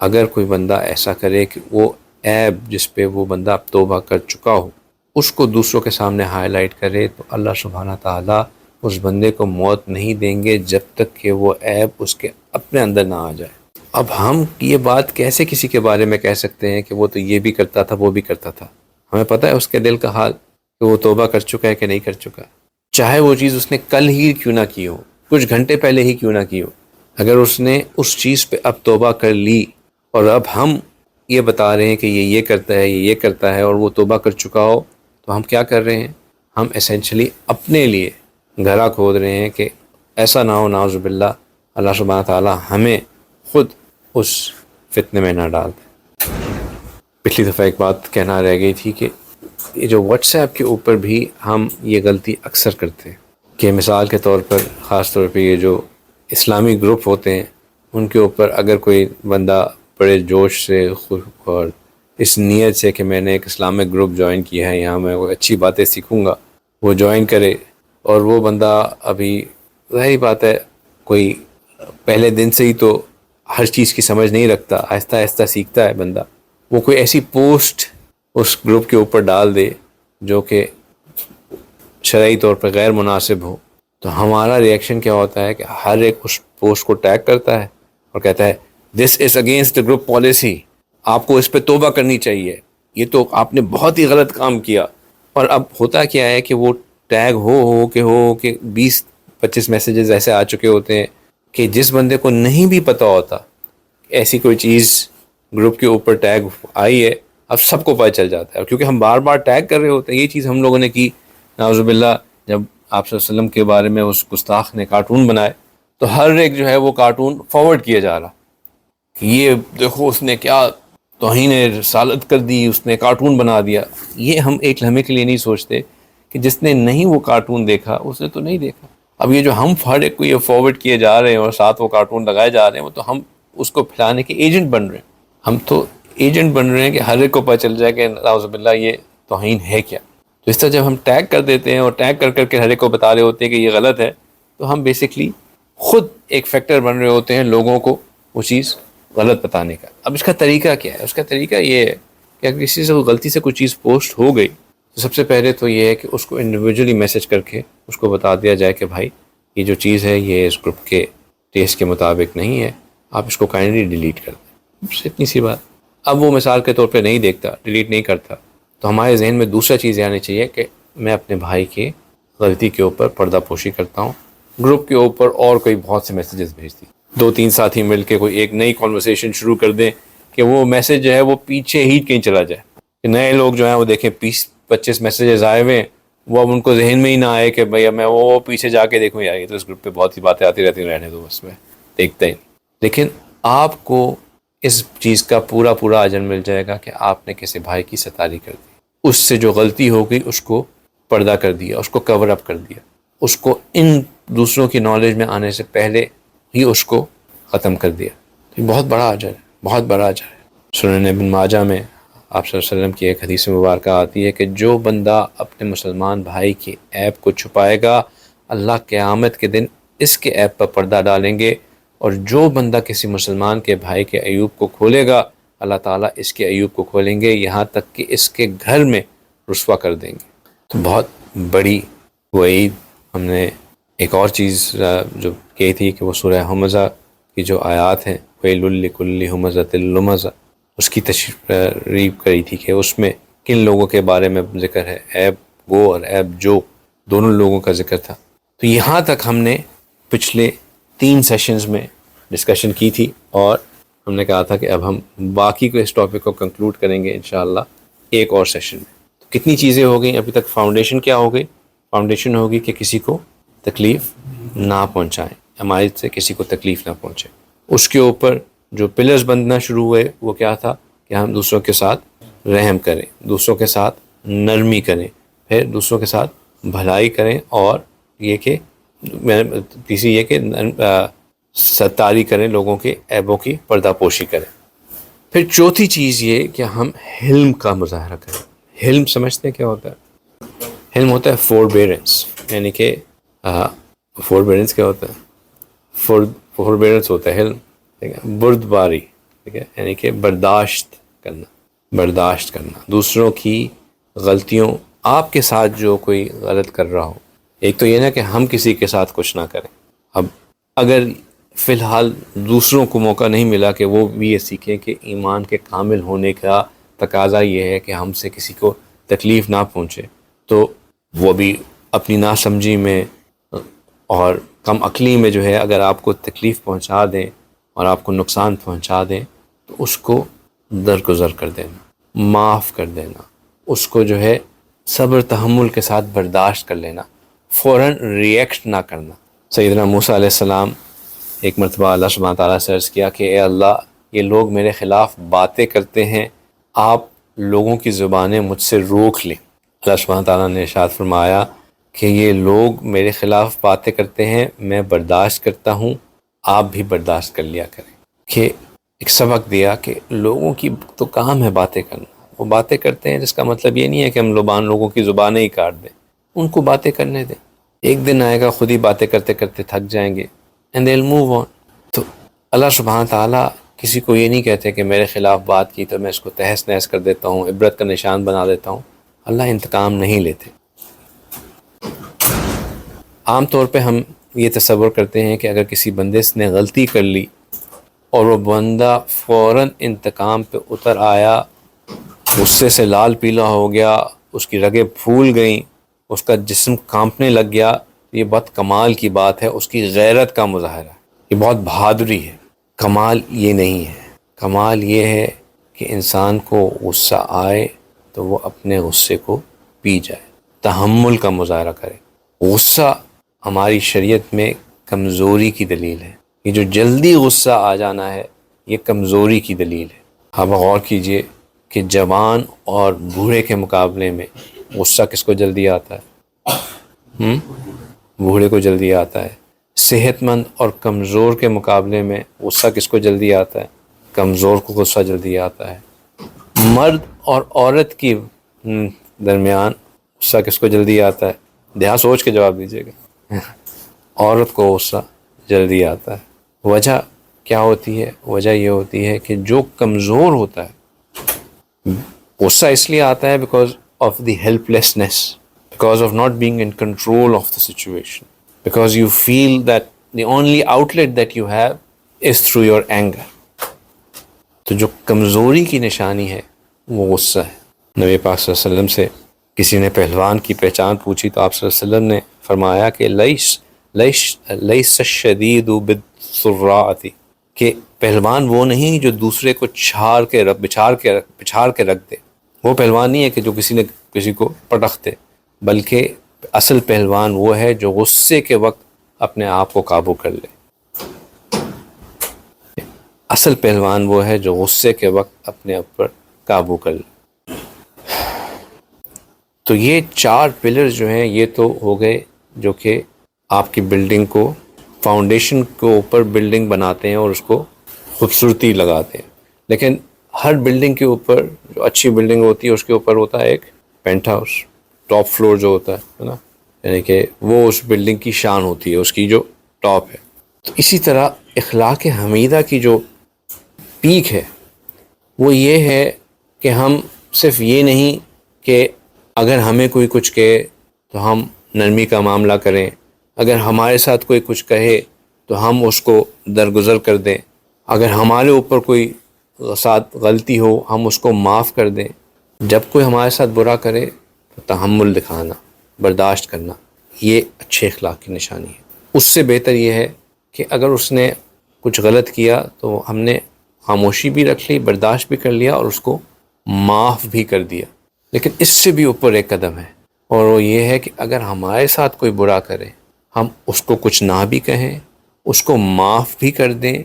اگر کوئی بندہ ایسا کرے کہ وہ عیب جس پہ وہ بندہ اب توبہ کر چکا ہو اس کو دوسروں کے سامنے ہائی لائٹ کرے تو اللہ سبحانہ تعالیٰ اس بندے کو موت نہیں دیں گے جب تک کہ وہ عیب اس کے اپنے اندر نہ آ جائے۔ اب ہم یہ بات کیسے کسی کے بارے میں کہہ سکتے ہیں کہ وہ تو یہ بھی کرتا تھا، وہ بھی کرتا تھا؟ ہمیں پتہ ہے اس کے دل کا حال کہ وہ توبہ کر چکا ہے کہ نہیں کر چکا، چاہے وہ چیز اس نے کل ہی کیوں نہ کی ہو، کچھ گھنٹے پہلے ہی کیوں نہ کی ہو۔ اگر اس نے اس چیز پہ اب توبہ کر لی اور اب ہم یہ بتا رہے ہیں کہ یہ کرتا ہے، یہ کرتا ہے، اور وہ توبہ کر چکا ہو، تو ہم کیا کر رہے ہیں؟ ہم اسینشلی اپنے لیے گھرا کھود رہے ہیں کہ ایسا نہ ہو نعوذ باللہ اللہ سبحانہ تعالیٰ ہمیں خود اس فتنے میں نہ ڈال دے۔ پچھلی دفعہ ایک بات کہنا رہ گئی تھی کہ یہ جو واٹس ایپ کے اوپر بھی ہم یہ غلطی اکثر کرتے ہیں کہ مثال کے طور پر خاص طور پہ یہ جو اسلامی گروپ ہوتے ہیں ان کے اوپر اگر کوئی بندہ بڑے جوش سے اور اس نیت سے کہ میں نے ایک اسلامک گروپ جوائن کیا ہے، یہاں میں وہ اچھی باتیں سیکھوں گا، وہ جوائن کرے، اور وہ بندہ ابھی ظاہری بات ہے کوئی پہلے دن سے ہی تو ہر چیز کی سمجھ نہیں رکھتا، آہستہ آہستہ سیکھتا ہے بندہ، وہ کوئی ایسی پوسٹ اس گروپ کے اوپر ڈال دے جو کہ شرعی طور پر غیر مناسب ہو، تو ہمارا ریئیکشن کیا ہوتا ہے کہ ہر ایک اس پوسٹ کو ٹیگ کرتا ہے اور کہتا ہے this is against the group policy, آپ کو اس پہ توبہ کرنی چاہیے، یہ تو آپ نے بہت ہی غلط کام کیا۔ اور اب ہوتا کیا ہے کہ وہ ٹیگ ہو کہ 20-25 میسیجز ایسے آ چکے ہوتے ہیں کہ جس بندے کو نہیں بھی پتہ ہوتا ایسی کوئی چیز گروپ کے اوپر ٹیگ آئی ہے، اب سب کو پتہ چل جاتا ہے، کیونکہ ہم بار بار ٹیگ کر رہے ہوتے ہیں۔ یہ چیز ہم لوگوں نے کی نعوذ باللہ جب آپ صلی اللہ علیہ وسلم کے بارے میں اس گستاخ نے کارٹون بنائے تو ہر ایک جو ہے وہ کارٹون فارورڈ کیا جا رہا، یہ دیکھو اس نے کیا توہین رسالت کر دی، اس نے کارٹون بنا دیا. یہ ہم ایک لمحے کے لیے نہیں سوچتے کہ جس نے نہیں وہ کارٹون دیکھا اس نے تو نہیں دیکھا. اب یہ جو ہم ہر ایک کو یہ فارورڈ کیے جا رہے ہیں اور ساتھ وہ کارٹون لگائے جا رہے ہیں، وہ تو ہم اس کو پھیلانے کے ایجنٹ بن رہے ہیں. ہم تو ایجنٹ بن رہے ہیں کہ ہر ایک کو پتہ چل جائے کہ نعوذ باللہ یہ توہین ہے کیا. تو اس طرح جب ہم ٹیگ کر دیتے ہیں اور ٹیگ کر کر کے ہر ایک کو بتا رہے ہوتے ہیں کہ یہ غلط ہے، تو ہم بیسکلی خود ایک فیکٹر بن رہے ہوتے ہیں لوگوں کو وہ چیز غلط بتانے کا. اب اس کا طریقہ کیا ہے؟ اس کا طریقہ یہ ہے کہ اگر کسی سے غلطی سے کوئی چیز پوسٹ ہو گئی تو سب سے پہلے تو یہ ہے کہ اس کو انڈیویجولی میسج کر کے اس کو بتا دیا جائے کہ بھائی یہ جو چیز ہے یہ اس گروپ کے ٹیسٹ کے مطابق نہیں ہے، آپ اس کو کائنڈلی ڈیلیٹ کر دیں. بس اتنی سی بات. اب وہ مثال کے طور پہ نہیں دیکھتا، ڈیلیٹ نہیں کرتا، تو ہمارے ذہن میں دوسرا چیز یہ آنی چاہیے کہ میں اپنے بھائی کی غلطی کے اوپر پردہ پوشی کرتا ہوں. گروپ کے اوپر اور کوئی بہت سے میسیجز بھیجتی، 2-3 ساتھی مل کے کوئی ایک نئی کانورسیشن شروع کر دیں کہ وہ میسیج جو ہے وہ پیچھے ہی کہیں چلا جائے، کہ نئے لوگ جو ہیں وہ دیکھیں 20-25 میسیجز آئے ہوئے ہیں، وہ اب ان کو ذہن میں ہی نہ آئے کہ بھئی میں وہ پیچھے جا کے دیکھوں، یار یہ تو اس گروپ پہ بہت سی باتیں آتی رہتی، رہنے دو بس میں دیکھتا ہی. لیکن آپ کو اس چیز کا پورا اجر مل جائے گا کہ آپ نے کسی بھائی کی ستاری کر دی، اس سے جو غلطی ہو گئی اس کو پردہ کر دیا، اس کو کور اپ کر دیا، اس کو ان دوسروں کی نالج میں آنے سے پہلے ہی اس کو ختم کر دیا. یہ بہت بڑا اجر ہے، بہت بڑا اجر ہے. سنن ابن ماجہ میں آپ صلی اللہ علیہ وسلم کی ایک حدیث مبارکہ آتی ہے کہ جو بندہ اپنے مسلمان بھائی کی عیب کو چھپائے گا، اللہ قیامت کے دن اس کے عیب پر پردہ ڈالیں گے، اور جو بندہ کسی مسلمان کے بھائی کے عیوب کو کھولے گا، اللہ تعالیٰ اس کے عیوب کو کھولیں گے، یہاں تک کہ اس کے گھر میں رسوا کر دیں گے. تو بہت بڑی وعید. ہم نے ایک اور چیز جو کہی تھی کہ وہ سورہ ہمزہ کی جو آیات ہیں، وَيْلٌ لِكُلِّ هُمَزَةٍ لُمَزَةٍ، اس کی تشریح کری تھی کہ اس میں کن لوگوں کے بارے میں ذکر ہے، عیب گو اور عیب جو، دونوں لوگوں کا ذکر تھا. تو یہاں تک ہم نے پچھلے 3 سیشنز میں ڈسکشن کی تھی، اور ہم نے کہا تھا کہ اب ہم باقی کو اس ٹاپک کو کنکلوڈ کریں گے انشاءاللہ ایک اور سیشن میں. تو کتنی چیزیں ہو گئیں ابھی تک؟ فاؤنڈیشن کیا ہو گئی؟ فاؤنڈیشن ہوگی کہ کسی کو تکلیف نہ پہنچائیں، ہماری سے کسی کو تکلیف نہ پہنچے. اس کے اوپر جو پلرز بندنا شروع ہوئے وہ کیا تھا کہ ہم دوسروں کے ساتھ رحم کریں، دوسروں کے ساتھ نرمی کریں، پھر دوسروں کے ساتھ بھلائی کریں، اور یہ کہ تیسری یہ کہ ستاری کریں، لوگوں کے عیبوں کی پردہ پوشی کریں. پھر چوتھی چیز یہ کہ ہم حلم کا مظاہرہ کریں. حلم سمجھتے ہیں کیا ہوتا ہے؟ حلم ہوتا ہے فوربیرنس، یعنی کہ فوربیرنس کیا ہوتا ہے؟ فوربیرنس ہوتا ہے حلم، ٹھیک ہے، بردباری، ٹھیک ہے، یعنی کہ برداشت کرنا دوسروں کی غلطیوں. آپ کے ساتھ جو کوئی غلط کر رہا ہو، ایک تو یہ نا کہ ہم کسی کے ساتھ کچھ نہ کریں. اب اگر فی الحال دوسروں کو موقع نہیں ملا کہ وہ بھی یہ سیکھیں کہ ایمان کے کامل ہونے کا تقاضا یہ ہے کہ ہم سے کسی کو تکلیف نہ پہنچے، تو وہ بھی اپنی ناسمجھی میں اور کم عقلی میں جو ہے اگر آپ کو تکلیف پہنچا دیں اور آپ کو نقصان پہنچا دیں تو اس کو درگزر کر دینا، معاف کر دینا، اس کو جو ہے صبر تحمل کے ساتھ برداشت کر لینا، فوراً ریئیکٹ نہ کرنا. سیدنا موسیٰ علیہ السلام ایک مرتبہ اللہ سبحانہ تعالیٰ سے عرض کیا کہ اے اللہ، یہ لوگ میرے خلاف باتیں کرتے ہیں، آپ لوگوں کی زبانیں مجھ سے روک لیں. اللہ سبحانہ تعالیٰ نے ارشاد فرمایا کہ یہ لوگ میرے خلاف باتیں کرتے ہیں، میں برداشت کرتا ہوں، آپ بھی برداشت کر لیا کریں. کہ ایک سبق دیا کہ لوگوں کی تو کام ہے باتیں کرنا، وہ باتیں کرتے ہیں، جس کا مطلب یہ نہیں ہے کہ ہم لوگوں کی زبانیں ہی کاٹ دیں، ان کو باتیں کرنے دیں. ایک دن آئے گا خود ہی باتیں کرتے کرتے تھک جائیں گے، and they'll move on. تو اللہ سبحانہ تعالیٰ کسی کو یہ نہیں کہتے کہ میرے خلاف بات کی تو میں اس کو تہس نہس کر دیتا ہوں، عبرت کا نشان بنا دیتا ہوں. اللہ انتقام نہیں لیتے. عام طور پہ ہم یہ تصور کرتے ہیں کہ اگر کسی بندے نے غلطی کر لی اور وہ بندہ فوراً انتقام پہ اتر آیا، غصے سے لال پیلا ہو گیا، اس کی رگیں پھول گئیں، اس کا جسم کانپنے لگ گیا، یہ بہت کمال کی بات ہے، اس کی غیرت کا مظاہرہ، یہ بہت بہادری ہے. کمال یہ نہیں ہے. کمال یہ ہے کہ انسان کو غصہ آئے تو وہ اپنے غصے کو پی جائے، تحمل کا مظاہرہ کرے. غصہ ہماری شریعت میں کمزوری کی دلیل ہے. یہ جو جلدی غصہ آ جانا ہے یہ کمزوری کی دلیل ہے. اب غور کیجئے کہ جوان اور بوڑھے کے مقابلے میں غصہ کس کو جلدی آتا ہے؟ بوڑھے کو جلدی آتا ہے۔ صحت مند اور کمزور کے مقابلے میں غصہ کس کو جلدی آتا ہے؟ کمزور کو غصہ جلدی آتا ہے۔ مرد اور عورت کی درمیان غصہ کس کو جلدی آتا ہے؟ دھیان سوچ کے جواب دیجیے گا۔ عورت کو غصہ جلدی آتا ہے۔ وجہ کیا ہوتی ہے؟ وجہ یہ ہوتی ہے کہ جو کمزور ہوتا ہے غصہ اس لیے آتا ہے because of the helplessness, because of not being in control of the situation, because you feel that the only outlet that you have is through your anger. تو جو کمزوری کی نشانی ہے وہ غصہ ہے۔ نبی پاک صلی اللہ علیہ وسلم سے کسی نے پہلوان کی پہچان پوچھی تو آپ صلی اللہ علیہ وسلم نے فرمایا کہ لیس الشدید بالسراۃ، کہ پہلوان وہ نہیں جو دوسرے کو بچھاڑ کے رکھ دے، وہ پہلوان نہیں ہے کہ جو کسی کو پٹخ دے، بلکہ اصل پہلوان وہ ہے جو غصے کے وقت اپنے آپ کو قابو کر لے۔ اصل پہلوان وہ ہے جو غصے کے وقت اپنے آپ پر قابو کر لے۔ تو یہ 4 پلر جو ہیں یہ تو ہو گئے جو کہ آپ کی بلڈنگ کو، فاؤنڈیشن کے اوپر بلڈنگ بناتے ہیں اور اس کو خوبصورتی لگاتے ہیں۔ لیکن ہر بلڈنگ کے اوپر، جو اچھی بلڈنگ ہوتی ہے اس کے اوپر ہوتا ہے ایک پینٹ ہاؤس، ٹاپ فلور جو ہوتا ہے نا، یعنی کہ وہ اس بلڈنگ کی شان ہوتی ہے، اس کی جو ٹاپ ہے۔ تو اسی طرح اخلاق حمیدہ کی جو پیک ہے وہ یہ ہے کہ ہم صرف یہ نہیں کہ اگر ہمیں کوئی کچھ کہے تو ہم نرمی کا معاملہ کریں، اگر ہمارے ساتھ کوئی کچھ کہے تو ہم اس کو درگزر کر دیں، اگر ہمارے اوپر کوئی ساتھ غلطی ہو ہم اس کو معاف کر دیں۔ جب کوئی ہمارے ساتھ برا کرے تو تحمل دکھانا، برداشت کرنا، یہ اچھے اخلاق کی نشانی ہے۔ اس سے بہتر یہ ہے کہ اگر اس نے کچھ غلط کیا تو ہم نے خاموشی بھی رکھ لی، برداشت بھی کر لیا اور اس کو معاف بھی کر دیا۔ لیکن اس سے بھی اوپر ایک قدم ہے، اور وہ یہ ہے کہ اگر ہمارے ساتھ کوئی برا کرے ہم اس کو کچھ نہ بھی کہیں، اس کو معاف بھی کر دیں،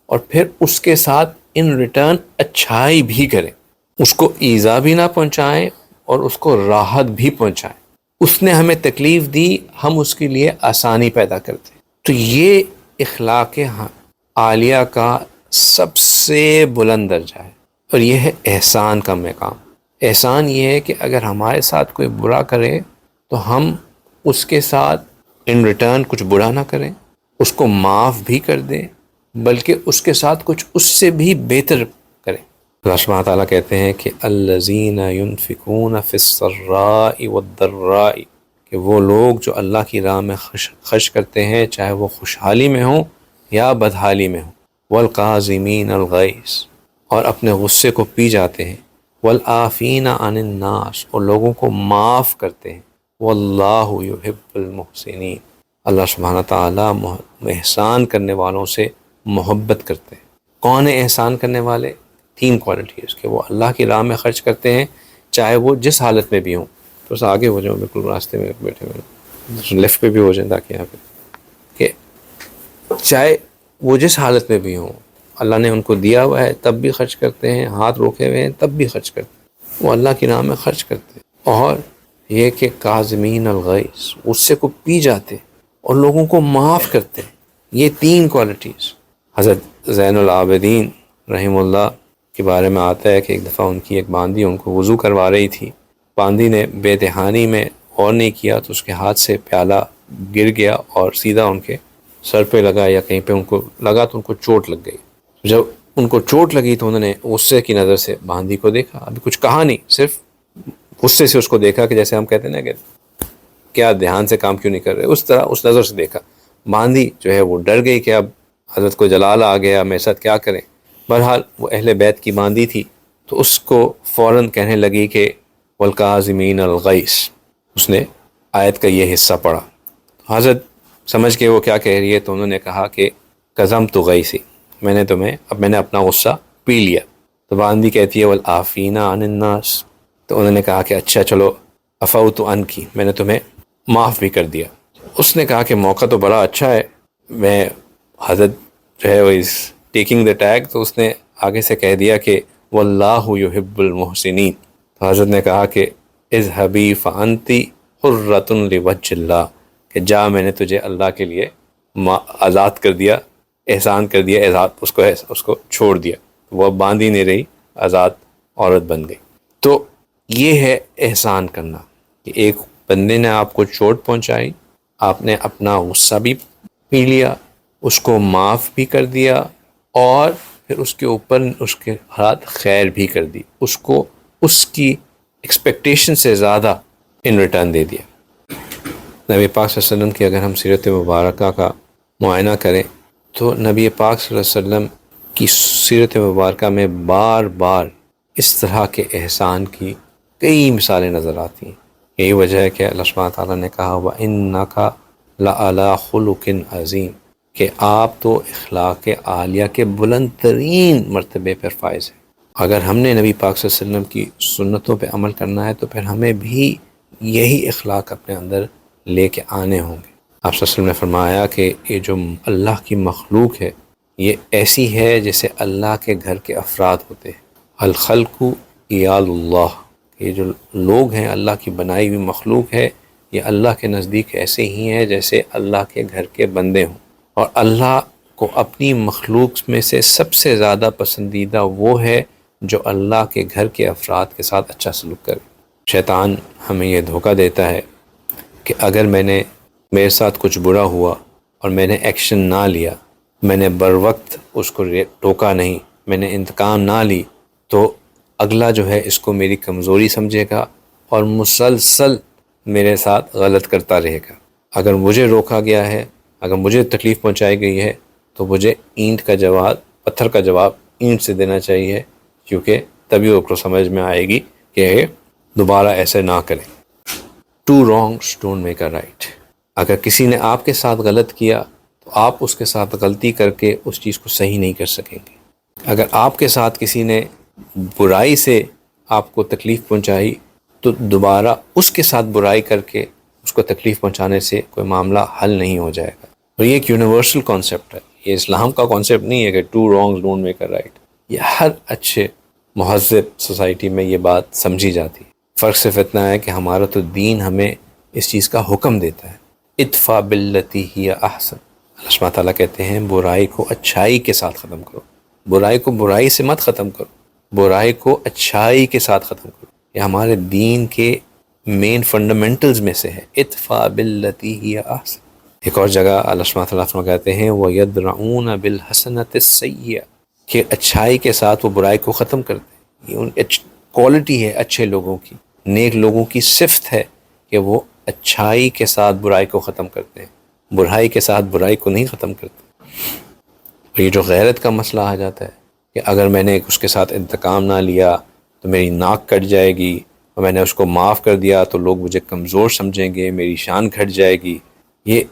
اور پھر اس کے ساتھ ان ریٹرن اچھائی بھی کریں، اس کو ایذا بھی نہ پہنچائیں اور اس کو راحت بھی پہنچائیں۔ اس نے ہمیں تکلیف دی، ہم اس کے لیے آسانی پیدا کرتے ہیں۔ تو یہ اخلاق عالیہ کا سب سے بلند درجہ ہے، اور یہ ہے احسان کا مقام۔ احسان یہ ہے کہ اگر ہمارے ساتھ کوئی برا کرے تو ہم اس کے ساتھ ان ریٹرن کچھ برا نہ کریں، اس کو معاف بھی کر دیں، بلکہ اس کے ساتھ کچھ اس سے بھی بہتر کریں۔ اللہ سبحانہ تعالیٰ کہتے ہیں کہ الذین ينفقون فی السراء والضراء، کہ وہ لوگ جو اللہ کی راہ میں خرچ کرتے ہیں چاہے وہ خوشحالی میں ہوں یا بدحالی میں ہوں، والقاظمین الغیظ، اور اپنے غصے کو پی جاتے ہیں، والعافین عن الناس، اور لوگوں کو معاف کرتے ہیں، واللہ یحب المحسنین، اللہ سبحانہ تعالیٰ احسان کرنے والوں سے محبت کرتے ہیں۔ کون ہے احسان کرنے والے؟ 3 کوالٹیز، کہ وہ اللہ کی راہ میں خرچ کرتے ہیں چاہے وہ جس حالت میں بھی ہوں۔ تو اس آگے ہو جاؤ، بالکل راستے میں بیٹھے ہوئے، لیفٹ پہ بھی ہو جائیں تاکہ یہاں پہ، کہ چاہے وہ جس حالت میں بھی ہوں اللہ نے ان کو دیا ہوا ہے تب بھی خرچ کرتے ہیں، ہاتھ روکے ہوئے ہیں تب بھی خرچ کرتے ہیں، وہ اللہ کی راہ میں خرچ کرتے ہیں۔ اور یہ کہ کاظمین الغیظ، غصے کو پی جاتے اور لوگوں کو معاف کرتے ہیں۔ یہ 3 کوالٹیز حضرت زین العابدین رحم اللہ کے بارے میں آتا ہے کہ ایک دفعہ ان کی ایک باندی ان کو وضو کروا رہی تھی، باندی نے بے دہانی میں غور نہیں کیا تو اس کے ہاتھ سے پیالہ گر گیا اور سیدھا ان کے سر پہ لگا یا کہیں پہ ان کو لگا تو ان کو چوٹ لگ گئی۔ جب ان کو چوٹ لگی تو انہوں نے غصے کی نظر سے باندی کو دیکھا، ابھی کچھ کہا نہیں، صرف غصے سے اس کو دیکھا، کہ جیسے ہم کہتے ہیں نا کہ کیا دھیان سے کام کیوں نہیں کر رہے، اس طرح اس نظر سے دیکھا۔ باندی جو ہے وہ ڈر گئی کہ اب حضرت کو جلال آ گیا، میرے ساتھ کیا کریں۔ بہرحال وہ اہل بیت کی باندی تھی تو اس کو فوراً کہنے لگی کہ والکاظمین الغیظ، اس نے آیت کا یہ حصہ پڑھا۔ حضرت سمجھ کے وہ کیا کہہ رہی ہے تو انہوں نے کہا کہ قزمت غیظی، میں نے اپنا غصہ پی لیا۔ تو باندی کہتی ہے والعافین عن الناس، تو انہوں نے کہا کہ اچھا چلو عفوت عنکی، میں نے تمہیں معاف بھی کر دیا۔ اس نے کہا کہ موقع تو بڑا اچھا ہے، میں حضرت جو ہے وہ از ٹیکنگ دا ٹیگ، تو اس نے آگے سے کہہ دیا کہ واللہ یحب المحسنین. تو حضرت نے کہا کہ اذهبی فانتی حرۃ لوجہ اللہ، کہ جا میں نے تجھے اللہ کے لیے آزاد کر دیا، احسان کر دیا، اس کو چھوڑ دیا، وہ اب باندھی نہیں رہی، آزاد عورت بن گئی. تو یہ ہے احسان کرنا کہ ایک بندے نے آپ کو چوٹ پہنچائی، آپ نے اپنا غصہ بھی پی لیا، اس کو معاف بھی کر دیا، اور پھر اس کے اوپر اس کے ہاتھ خیر بھی کر دی، اس کو اس کی ایکسپیکٹیشن سے زیادہ ان ریٹرن دے دیا. نبی پاک صلی اللہ علیہ وسلم کی اگر ہم سیرت مبارکہ کا معائنہ کریں تو نبی پاک صلی اللہ علیہ وسلم کی سیرت مبارکہ میں بار بار اس طرح کے احسان کی کئی مثالیں نظر آتی ہیں. یہی وجہ ہے کہ اللہ سبحانہ تعالیٰ نے کہا وَإِنَّكَ لَعَلَىٰ خُلُقٍ عَظِيمٍ، کہ آپ تو اخلاق عالیہ کے بلند ترین مرتبے پر فائز ہیں. اگر ہم نے نبی پاک صلی اللہ علیہ وسلم کی سنتوں پہ عمل کرنا ہے تو پھر ہمیں بھی یہی اخلاق اپنے اندر لے کے آنے ہوں گے. آپ صلی اللہ علیہ وسلم نے فرمایا کہ یہ جو اللہ کی مخلوق ہے یہ ایسی ہے جیسے اللہ کے گھر کے افراد ہوتے ہیں. الخلق عیال اللہ، یہ جو لوگ ہیں اللہ کی بنائی ہوئی مخلوق ہے، یہ اللہ کے نزدیک ایسے ہی ہیں جیسے اللہ کے گھر کے بندے ہوں. اور اللہ کو اپنی مخلوق میں سے سب سے زیادہ پسندیدہ وہ ہے جو اللہ کے گھر کے افراد کے ساتھ اچھا سلوک کرے. شیطان ہمیں یہ دھوکہ دیتا ہے کہ اگر میرے ساتھ کچھ برا ہوا اور میں نے ایکشن نہ لیا، میں نے بر وقت اس کو ٹوکا نہیں، میں نے انتقام نہ لی، تو اگلا جو ہے اس کو میری کمزوری سمجھے گا اور مسلسل میرے ساتھ غلط کرتا رہے گا. اگر مجھے روکا گیا ہے، اگر مجھے تکلیف پہنچائی گئی ہے تو مجھے اینٹ کا جواب، پتھر کا جواب اینٹ سے دینا چاہیے، کیونکہ تبھی وہ کو سمجھ میں آئے گی کہ دوبارہ ایسے نہ کریں. Two wrongs don't make a right. اگر کسی نے آپ کے ساتھ غلط کیا تو آپ اس کے ساتھ غلطی کر کے اس چیز کو صحیح نہیں کر سکیں گے. اگر آپ کے ساتھ کسی نے برائی سے آپ کو تکلیف پہنچائی تو دوبارہ اس کے ساتھ برائی کر کے اس کو تکلیف پہنچانے سے کوئی معاملہ حل نہیں ہو جائے گا. اور یہ ایک یونیورسل کانسیپٹ ہے، یہ اسلام کا کانسیپٹ نہیں ہے کہ two wrongs don't make a right. یہ ہر اچھے مہذب سوسائٹی میں یہ بات سمجھی جاتی ہے. فرق صرف اتنا ہے کہ ہمارا تو دین ہمیں اس چیز کا حکم دیتا ہے، ادفع باللتی ہی احسن. اللہ سبحانہ تعالیٰ کہتے ہیں برائی کو اچھائی کے ساتھ ختم کرو، برائی کو برائی سے مت ختم کرو، برائی کو اچھائی کے ساتھ ختم کرو. یہ ہمارے دین کے مین فنڈامنٹلز میں سے ہے، ادفع باللتی ہی احسن. ایک اور جگہ اللہ سبحانہ تعالیٰ کہتے ہیں وَيَدْرَعُونَ بِالْحَسَنَةِ السَّيِّئَةِ، کہ اچھائی کے ساتھ وہ برائی کو ختم کرتے ہیں. یہ ان کوالٹی ہے اچھے لوگوں کی، نیک لوگوں کی صفت ہے کہ وہ اچھائی کے ساتھ برائی کو ختم کرتے ہیں، برائی کے ساتھ برائی کو نہیں ختم کرتے. اور یہ جو غیرت کا مسئلہ آ جاتا ہے کہ اگر میں نے اس کے ساتھ انتقام نہ لیا تو میری ناک کٹ جائے گی، اور میں نے اس کو معاف کر دیا تو لوگ مجھے کمزور سمجھیں گے، میری شان گھٹ جائے گی. یہ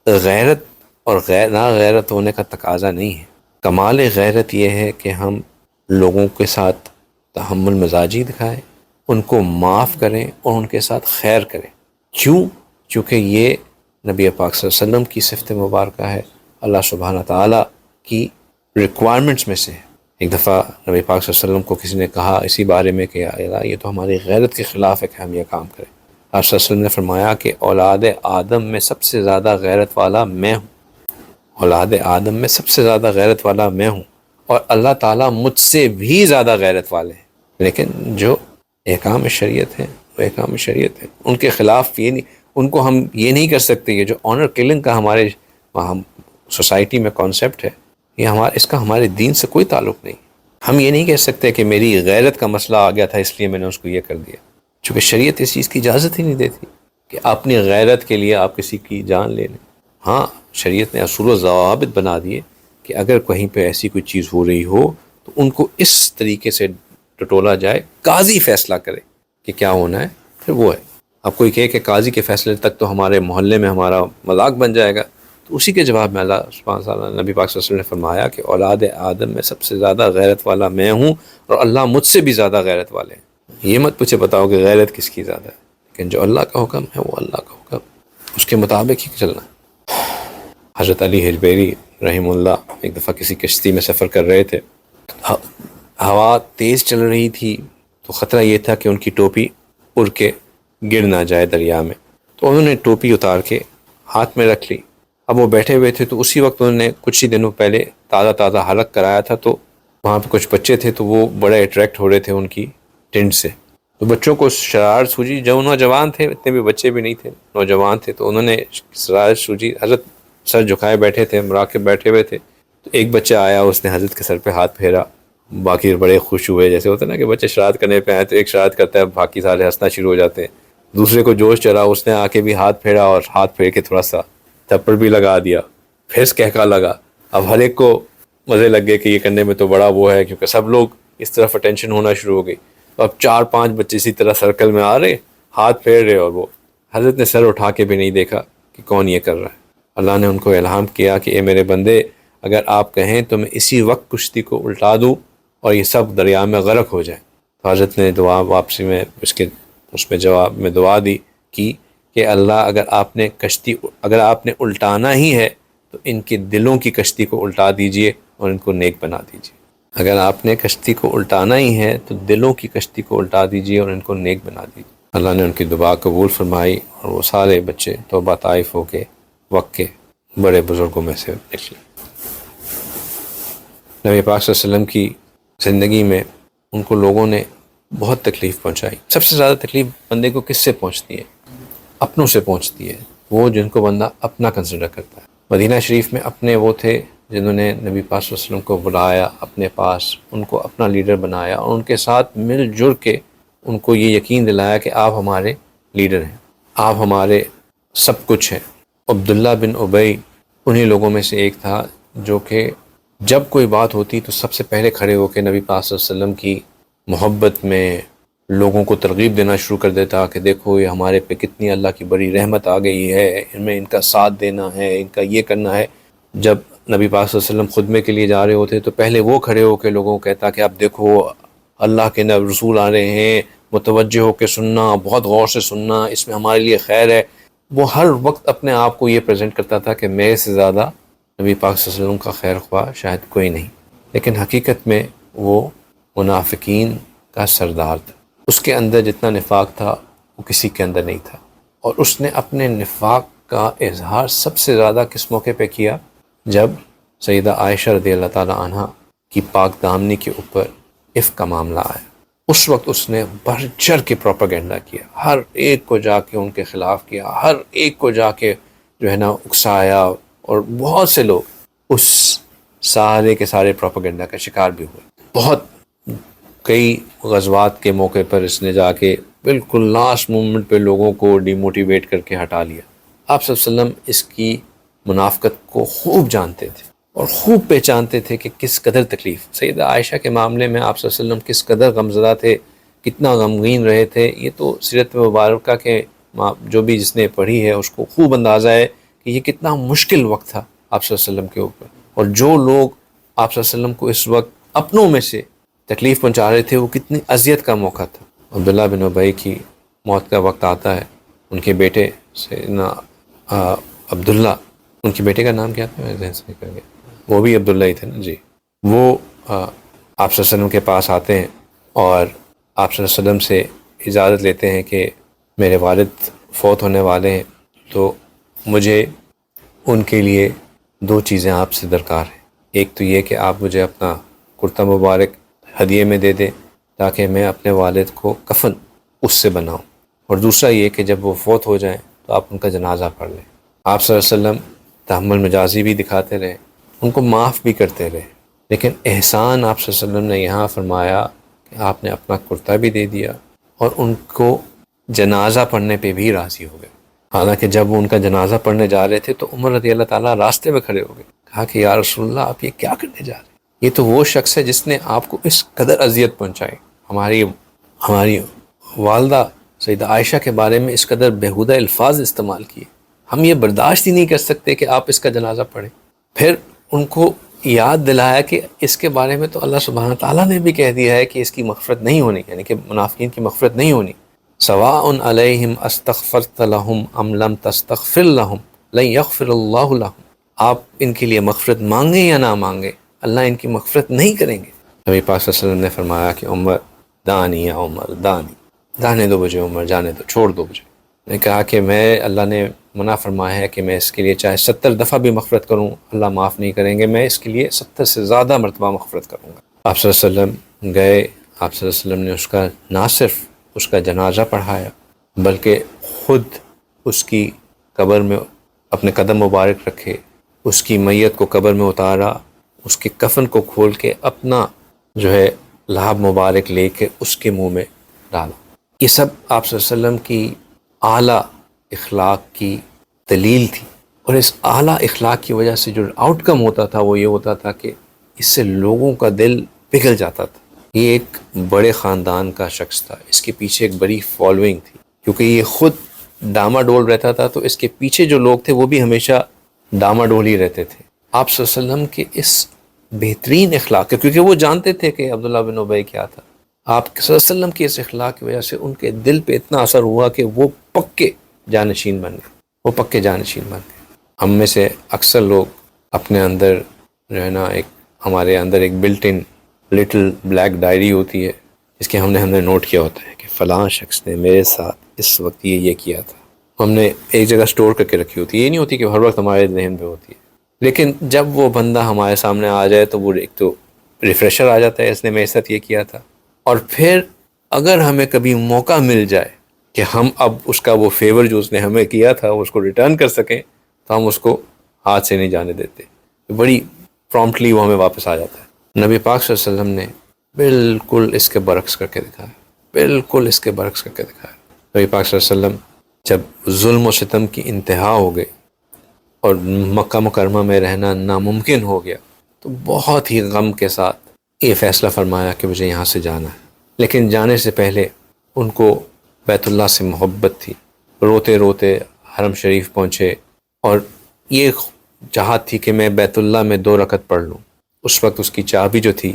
غیرت اور نا غیرت ہونے کا تقاضا نہیں ہے. کمال غیرت یہ ہے کہ ہم لوگوں کے ساتھ تحمل مزاجی دکھائیں، ان کو معاف کریں اور ان کے ساتھ خیر کریں. کیونکہ یہ نبی پاک صلی اللہ علیہ وسلم کی صفت مبارکہ ہے، اللہ سبحانہ تعالیٰ کی ریکوائرمنٹس میں سے ہے. ایک دفعہ نبی پاک صلی اللہ علیہ وسلم کو کسی نے کہا اسی بارے میں کہ یہ تو ہماری غیرت کے خلاف ہے کہ ہم یہ کام کریں. آپ صلی اللہ علیہ وسلم نے فرمایا کہ اولاد آدم میں سب سے زیادہ غیرت والا میں ہوں، اولاد آدم میں سب سے زیادہ غیرت والا میں ہوں، اور اللہ تعالیٰ مجھ سے بھی زیادہ غیرت والے ہیں. لیکن جو احکام شریعت ہیں وہ احکام شریعت ہیں، ان کے خلاف یہ نہیں، ان کو ہم یہ نہیں کر سکتے. یہ جو آنر کلنگ کا ہمارے سوسائٹی میں کانسیپٹ ہے، یہ اس کا ہمارے دین سے کوئی تعلق نہیں. ہم یہ نہیں کہہ سکتے کہ میری غیرت کا مسئلہ آ گیا تھا اس لیے میں نے اس کو یہ کر دیا، چونکہ شریعت اس چیز کی اجازت ہی نہیں دیتی کہ اپنی غیرت کے لیے آپ کسی کی جان لے لیں. ہاں شریعت نے اصول و ضوابط بنا دیے کہ اگر کہیں پہ ایسی کوئی چیز ہو رہی ہو تو ان کو اس طریقے سے ٹٹولا جائے، قاضی فیصلہ کرے کہ کیا ہونا ہے، پھر وہ ہے. اب کوئی کہے کہ قاضی کے فیصلے تک تو ہمارے محلے میں ہمارا مذاق بن جائے گا، تو اسی کے جواب میں اللہ سبحانہ تعالیٰ نبی پاک صلی اللہ علیہ وسلم نے فرمایا کہ اولاد آدم میں سب سے زیادہ غیرت والا میں ہوں اور اللہ مجھ سے بھی زیادہ غیرت والے ہیں. یہ مت مجھے بتاؤ کہ غیرت کس کی زیادہ ہے، لیکن جو اللہ کا حکم ہے وہ اللہ کا حکم، اس کے مطابق ہی چلنا. حضرت علی حجبیری رحمہ اللہ ایک دفعہ کسی کشتی میں سفر کر رہے تھے. ہوا تیز چل رہی تھی تو خطرہ یہ تھا کہ ان کی ٹوپی اڑ کے گر نہ جائے دریا میں، تو انہوں نے ٹوپی اتار کے ہاتھ میں رکھ لی۔ اب وہ بیٹھے ہوئے تھے تو اسی وقت انہوں نے کچھ ہی دنوں پہلے تازہ تازہ حلق کرایا تھا، تو وہاں پہ کچھ بچے تھے تو وہ بڑے اٹریکٹ ہو رہے تھے ان کی ٹینٹ سے، تو بچوں کو شرارت سوجی، جو نوجوان تھے، اتنے بھی بچے بھی نہیں تھے، نوجوان تھے، تو انہوں نے شرارت سوجی، حضرت سر جھکائے بیٹھے تھے، مراقب بیٹھے ہوئے تھے، تو ایک بچہ آیا، اس نے حضرت کے سر پہ ہاتھ پھیرا، باقی بڑے خوش ہوئے، جیسے ہوتا ہے نا کہ بچے شرارت کرنے پہ آئے تو ایک شرارت کرتا ہے، باقی سارے ہنسنا شروع ہو جاتے ہیں۔ دوسرے کو جوش چڑھا، اس نے آ کے بھی ہاتھ پھیرا اور ہاتھ پھیر کے تھوڑا سا تھپڑ بھی لگا دیا، پھر کہکا لگا۔ اب ہر ایک کو مزے لگ گئے کہ یہ کرنے میں تو بڑا وہ ہے، کیونکہ سب لوگ اس طرف اٹینشن ہونا شروع ہو گئی۔ تو اب 4-5 بچے اسی طرح سرکل میں آ رہے، ہاتھ پھیر رہے، اور وہ حضرت نے سر اٹھا کے بھی نہیں دیکھا کہ کون یہ کر رہا ہے۔ اللہ نے ان کو الہام کیا کہ اے میرے بندے، اگر آپ کہیں تو میں اسی وقت کشتی کو الٹا دوں اور یہ سب دریا میں غرق ہو جائیں۔ تو حضرت نے دعا واپسی میں اس میں جواب میں دعا دی کی کہ اللہ، اگر آپ نے الٹانا ہی ہے تو ان کے دلوں کی کشتی کو الٹا دیجئے اور ان کو نیک بنا دیجئے۔ اگر آپ نے کشتی کو الٹانا ہی ہے تو دلوں کی کشتی کو الٹا دیجئے اور ان کو نیک بنا دیجئے۔ اللہ نے ان کی دعا قبول فرمائی اور وہ سارے بچے توبہ طائف ہو کے وقت کے بڑے بزرگوں میں سے نکلے۔ نبی پاک صلی اللہ علیہ وسلم کی زندگی میں ان کو لوگوں نے بہت تکلیف پہنچائی۔ سب سے زیادہ تکلیف بندے کو کس سے پہنچتی ہے؟ اپنوں سے پہنچتی ہے، وہ جن کو بندہ اپنا کنسیڈر کرتا ہے۔ مدینہ شریف میں اپنے وہ تھے جنہوں نے نبی پاک صلی اللہ علیہ وسلم کو بلایا اپنے پاس، ان کو اپنا لیڈر بنایا اور ان کے ساتھ مل جل کے ان کو یہ یقین دلایا کہ آپ ہمارے لیڈر ہیں، آپ ہمارے سب کچھ ہیں۔ عبداللہ بن ابی انہی لوگوں میں سے ایک تھا جو کہ جب کوئی بات ہوتی تو سب سے پہلے کھڑے ہو کے نبی پاک صلی اللہ علیہ وسلم کی محبت میں لوگوں کو ترغیب دینا شروع کر دیتا کہ دیکھو یہ ہمارے پہ کتنی اللہ کی بڑی رحمت آ گئی ہے، ان میں ان کا ساتھ دینا ہے، ان کا یہ کرنا ہے۔ جب نبی پاک صلی اللہ علیہ وسلم خطبے کے لیے جا رہے ہوتے تو پہلے وہ کھڑے ہو کے لوگوں کو کہتا کہ اب دیکھو اللہ کے رسول آ رہے ہیں، متوجہ ہو کے سننا، بہت غور سے سننا، اس میں ہمارے لیے خیر ہے۔ وہ ہر وقت اپنے آپ کو یہ پریزنٹ کرتا تھا کہ میرے سے زیادہ نبی پاک صلی اللہ علیہ وسلم کا خیر خواہ شاید کوئی نہیں، لیکن حقیقت میں وہ منافقین کا سردار تھا۔ اس کے اندر جتنا نفاق تھا وہ کسی کے اندر نہیں تھا، اور اس نے اپنے نفاق کا اظہار سب سے زیادہ کس موقع پہ کیا؟ جب سیدہ عائشہ رضی اللہ تعالی عنہ کی پاک دامنی کے اوپر عفق کا معاملہ آیا، اس وقت اس نے بڑھ چڑھ کے پروپیگنڈا کیا، ہر ایک کو جا کے ان کے خلاف کیا، ہر ایک کو جا کے جو ہے نا اکسایا، اور بہت سے لوگ اس سارے کے سارے پروپیگنڈا کا شکار بھی ہوئے۔ بہت کئی غزوات کے موقع پر اس نے جا کے بالکل لاسٹ مومنٹ پہ لوگوں کو ڈی موٹیویٹ کر کے ہٹا لیا۔ آپ صلی اللہ علیہ وسلم اس کی منافقت کو خوب جانتے تھے اور خوب پہچانتے تھے کہ کس قدر تکلیف۔ سیدہ عائشہ کے معاملے میں آپ صلی اللہ علیہ وسلم کس قدر غمزدہ تھے، کتنا غمگین رہے تھے، یہ تو سیرت مبارکہ کے جو بھی جس نے پڑھی ہے اس کو خوب اندازہ ہے کہ یہ کتنا مشکل وقت تھا آپ صلی اللہ علیہ وسلم کے اوپر، اور جو لوگ آپ صلی اللہ علیہ وسلم کو اس وقت اپنوں میں سے تکلیف پہنچا رہے تھے وہ کتنی اذیت کا موقع تھا۔ عبداللہ بن ابی کی موت کا وقت آتا ہے، ان کے بیٹے سیدنا عبداللہ، ان کے بیٹے کا نام کیا تھا، میں ذہن سے نکل گیا، وہ بھی عبداللہ ہی تھے نا جی، وہ آپ صلی اللہ علیہ وسلم کے پاس آتے ہیں اور آپ صلی اللہ علیہ وسلم سے اجازت لیتے ہیں کہ میرے والد فوت ہونے والے ہیں، تو مجھے ان کے لیے 2 چیزیں آپ سے درکار ہیں۔ ایک تو یہ کہ آپ مجھے اپنا کرتا مبارک ہدیے میں دے دیں تاکہ میں اپنے والد کو کفن اس سے بناؤں، اور دوسرا یہ کہ جب وہ فوت ہو جائیں تو آپ ان کا جنازہ پڑھ لیں۔ آپ صلی اللہ علیہ وسلم تحمل مجازی بھی دکھاتے رہے، ان کو معاف بھی کرتے رہے، لیکن احسان آپ صلی اللہ علیہ وسلم نے یہاں فرمایا کہ آپ نے اپنا کرتا بھی دے دیا اور ان کو جنازہ پڑھنے پہ بھی راضی ہو گئے۔ حالانکہ جب وہ ان کا جنازہ پڑھنے جا رہے تھے تو عمر رضی اللہ تعالیٰ راستے میں کھڑے ہو گئے، کہا کہ یا رسول اللہ آپ یہ کیا کرنے جا رہے ہیں؟ یہ تو وہ شخص ہے جس نے آپ کو اس قدر اذیت پہنچائی، ہماری والدہ سیدہ عائشہ کے بارے میں اس قدر بیہودہ الفاظ استعمال کیے، ہم یہ برداشت ہی نہیں کر سکتے کہ آپ اس کا جنازہ پڑھیں۔ پھر ان کو یاد دلایا کہ اس کے بارے میں تو اللہ سبحانہ تعالیٰ نے بھی کہہ دیا ہے کہ اس کی مغفرت نہیں ہونی، یعنی کہ منافقین کی مغفرت نہیں ہونی۔ سواء علیہم استغفرت لہم ام لم تستغفر لہم لن یغفر اللہ لہم، آپ ان کے لیے مغفرت مانگیں یا نہ مانگیں، اللہ ان کی مغفرت نہیں کریں گے۔ نبی پاک صلی اللہ علیہ وسلم نے فرمایا کہ عمر دانی یا عمر دانی، جانے دو مجھے عمر، جانے دو، چھوڑ دو مجھے۔ میں نے کہا کہ میں، اللہ نے منع فرمایا ہے کہ میں اس کے لیے چاہے 70 دفعہ بھی مغفرت کروں اللہ معاف نہیں کریں گے، میں اس کے لیے 70 سے زیادہ مرتبہ مغفرت کروں گا۔ آپ صلی اللہ علیہ وسلم گئے، آپ صلی اللہ علیہ وسلم نے اس کا نہ صرف اس کا جنازہ پڑھایا بلکہ خود اس کی قبر میں اپنے قدم مبارک رکھے، اس کی میت کو قبر میں اتارا، اس کے کفن کو کھول کے اپنا جو ہے لحاف مبارک لے کے اس کے منہ میں ڈالا۔ یہ سب آپ صلی اللہ علیہ وسلم کی اعلیٰ اخلاق کی دلیل تھی، اور اس اعلیٰ اخلاق کی وجہ سے جو آؤٹ کم ہوتا تھا وہ یہ ہوتا تھا کہ اس سے لوگوں کا دل پگھل جاتا تھا۔ یہ ایک بڑے خاندان کا شخص تھا، اس کے پیچھے ایک بڑی فالوئنگ تھی، کیونکہ یہ خود ڈاما ڈول رہتا تھا تو اس کے پیچھے جو لوگ تھے وہ بھی ہمیشہ ڈاما ڈول ہی رہتے تھے۔ آپ صلی اللہ علیہ وسلم کے اس بہترین اخلاق کے، کیونکہ وہ جانتے تھے کہ عبداللہ بن ابی کیا تھا، آپ صلی اللہ علیہ وسلم کی اس اخلاق کی وجہ سے ان کے دل پہ اتنا اثر ہوا کہ وہ پکے جانشین بن گئے، وہ پکے جانشین بن گئے۔ ہم میں سے اکثر لوگ اپنے اندر جو ہے نا، ہمارے اندر ایک built in little black diary ہوتی ہے جس کے ہم نے نوٹ کیا ہوتا ہے کہ فلاں شخص نے میرے ساتھ اس وقت یہ کیا تھا، ہم نے ایک جگہ سٹور کر کے رکھی ہوتی ہے۔ یہ نہیں ہوتی کہ ہر وقت ہمارے ذہن پہ ہوتی ہے، لیکن جب وہ بندہ ہمارے سامنے آ جائے تو وہ ایک تو ریفریشر آ جاتا ہے، اس نے میرے ساتھ یہ کیا تھا، اور پھر اگر ہمیں کبھی موقع مل جائے کہ ہم اب اس کا وہ فیور جو اس نے ہمیں کیا تھا اس کو ریٹرن کر سکیں تو ہم اس کو ہاتھ سے نہیں جانے دیتے، بڑی پرومپٹلی وہ ہمیں واپس آ جاتا ہے۔ نبی پاک صلی اللہ علیہ وسلم نے بالکل اس کے برعکس کر کے دکھایا، بالکل اس کے برعکس کر کے دکھایا۔ نبی پاک صلی اللہ علیہ وسلم جب ظلم و ستم کی انتہا ہو گئی اور مکہ مکرمہ میں رہنا ناممکن ہو گیا تو بہت ہی غم کے ساتھ یہ فیصلہ فرمایا کہ مجھے یہاں سے جانا ہے، لیکن جانے سے پہلے ان کو بیت اللہ سے محبت تھی، روتے روتے حرم شریف پہنچے اور یہ چاہت تھی کہ میں بیت اللہ میں 2 رکعت پڑھ لوں۔ اس وقت اس کی چابی جو تھی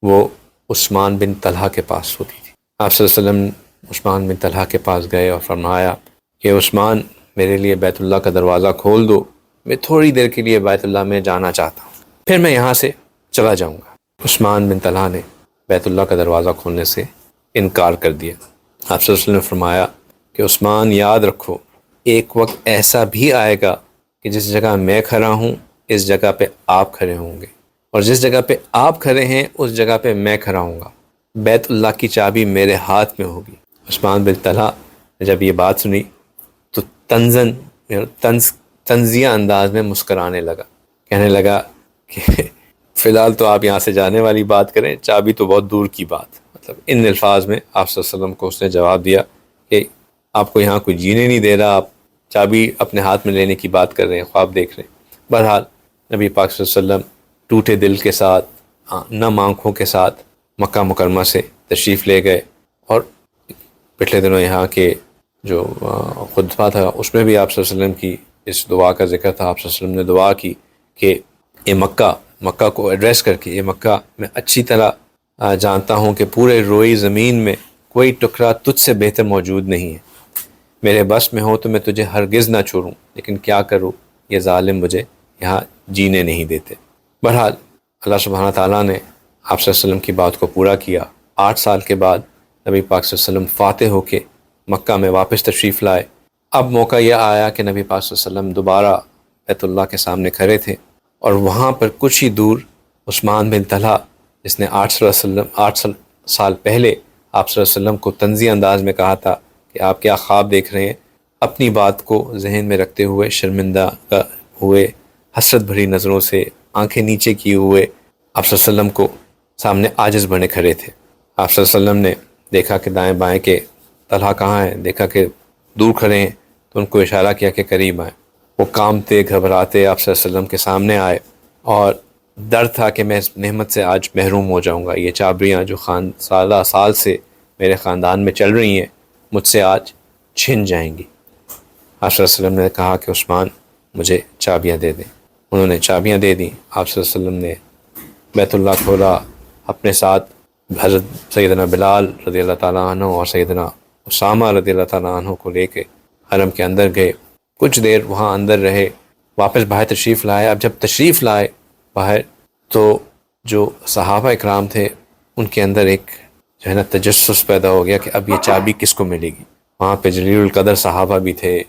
وہ عثمان بن طلحہ کے پاس ہوتی تھی۔ آپ صلی اللہ علیہ وسلم عثمان بن طلحہ کے پاس گئے اور فرمایا کہ عثمان میرے لیے بیت اللہ کا دروازہ کھول دو، میں تھوڑی دیر کے لیے بیت اللہ میں جانا چاہتا ہوں، پھر میں یہاں سے چلا جاؤں گا۔ عثمان بن طلحہ نے بیت اللہ کا دروازہ کھولنے سے انکار کر دیا۔ آپ صلی اللہ علیہ وسلم نے فرمایا کہ عثمان یاد رکھو، ایک وقت ایسا بھی آئے گا کہ جس جگہ میں کھڑا ہوں اس جگہ پہ آپ کھڑے ہوں گے، اور جس جگہ پہ آپ کھڑے ہیں اس جگہ پہ میں کھڑا ہوں گا، بیت اللہ کی چابی میرے ہاتھ میں ہوگی۔ عثمان بن طلحہ نے جب یہ بات سنی تو طنزیہ انداز میں مسکرانے لگا، کہنے لگا کہ فی الحال تو آپ یہاں سے جانے والی بات کریں، چابی تو بہت دور کی بات۔ مطلب ان الفاظ میں آپ صلی اللہ علیہ وسلم کو اس نے جواب دیا کہ آپ کو یہاں کوئی جینے نہیں دے رہا، آپ چابی اپنے ہاتھ میں لینے کی بات کر رہے ہیں، خواب دیکھ رہے ہیں۔ بہرحال نبی پاک صلی اللہ علیہ وسلم ٹوٹے دل کے ساتھ، نم آنکھوں کے ساتھ مکہ مکرمہ سے تشریف لے گئے، اور پچھلے دنوں یہاں کے جو خطبہ تھا اس میں بھی آپ صلی اللہ علیہ وسلم کی اس دعا کا ذکر تھا۔ آپ صلی اللہ علیہ وسلم نے دعا کی کہ یہ مکہ کو ایڈریس کر کے، یہ مکہ میں اچھی طرح جانتا ہوں کہ پورے روئی زمین میں کوئی ٹکڑا تجھ سے بہتر موجود نہیں ہے، میرے بس میں ہو تو میں تجھے ہرگز نہ چھوڑوں، لیکن کیا کروں، یہ ظالم مجھے یہاں جینے نہیں دیتے۔ بہرحال اللہ سبحانہ تعالیٰ نے آپ صلی اللہ علیہ وسلم کی بات کو پورا کیا۔ 8 سال کے بعد نبی پاک صلی اللہ علیہ وسلم فاتح ہو کے مکہ میں واپس تشریف لائے۔ اب موقع یہ آیا کہ نبی پاک صلی اللہ علیہ وسلم دوبارہ بیت اللہ کے سامنے کھڑے تھے، اور وہاں پر کچھ ہی دور عثمان بن طلحہ، جس نے 8 سال پہلے آپ صلی اللہ علیہ وسلم کو طنزی انداز میں کہا تھا کہ آپ کیا خواب دیکھ رہے ہیں، اپنی بات کو ذہن میں رکھتے ہوئے شرمندہ ہوئے، حسرت بھری نظروں سے آنکھیں نیچے کیے ہوئے آپ صلی اللہ علیہ وسلم کو سامنے عاجز بنے کھڑے تھے۔ آپ صلی اللہ علیہ وسلم نے دیکھا کہ دائیں بائیں کے طلحہ کہاں ہیں، دیکھا کہ دور کھڑے ہیں تو ان کو اشارہ کیا کہ قریب آئیں۔ وہ کامتے گھبراتے آپ صلی اللہ علیہ وسلم کے سامنے آئے، اور ڈر تھا کہ میں اس نعمت سے آج محروم ہو جاؤں گا، یہ چابیاں جو سال سے میرے خاندان میں چل رہی ہیں مجھ سے آج چھن جائیں گی۔ آپ صلی اللہ علیہ وسلم نے کہا کہ عثمان مجھے چابیاں دے دیں، انہوں نے چابیاں دے دیں۔ آپ صلی اللہ علیہ وسلم نے بیت اللہ کھولا، اپنے ساتھ حضرت سیدنا بلال رضی اللہ تعالیٰ عنہ اور سیدنا اسامہ رضی اللہ تعالیٰ عنہ کو لے کے حرم کے اندر گئے، کچھ دیر وہاں اندر رہے، واپس باہر تشریف لائے۔ اب جب تشریف لائے باہر تو جو صحابہ اکرام تھے ان کے اندر ایک جو ہے نا تجسس پیدا ہو گیا کہ اب یہ چابی کس کو ملے گی۔ وہاں پہ جلیل القدر صحابہ بھی تھے،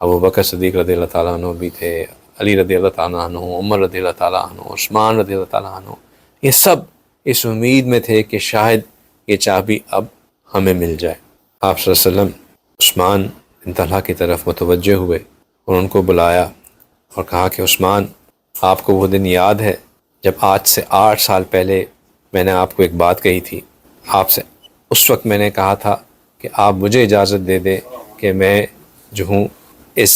ابو بکر صدیق رضی اللہ تعالیٰ عنہ بھی تھے، علی رضی اللہ تعالیٰ عنہ، عمر رضی اللہ تعالیٰ عنہ، عثمان رضی اللہ تعالیٰ عنہ، یہ سب اس امید میں تھے کہ شاید یہ چابی اب ہمیں مل جائے۔ آپ صلی اللہ علیہ وسلم عثمان بن طلحہ کی طرف متوجہ ہوئے اور ان کو بلایا اور کہا کہ عثمان، آپ کو وہ دن یاد ہے جب آج سے 8 سال پہلے میں نے آپ کو ایک بات کہی تھی؟ آپ سے اس وقت میں نے کہا تھا کہ آپ مجھے اجازت دے دیں کہ میں جو ہوں اس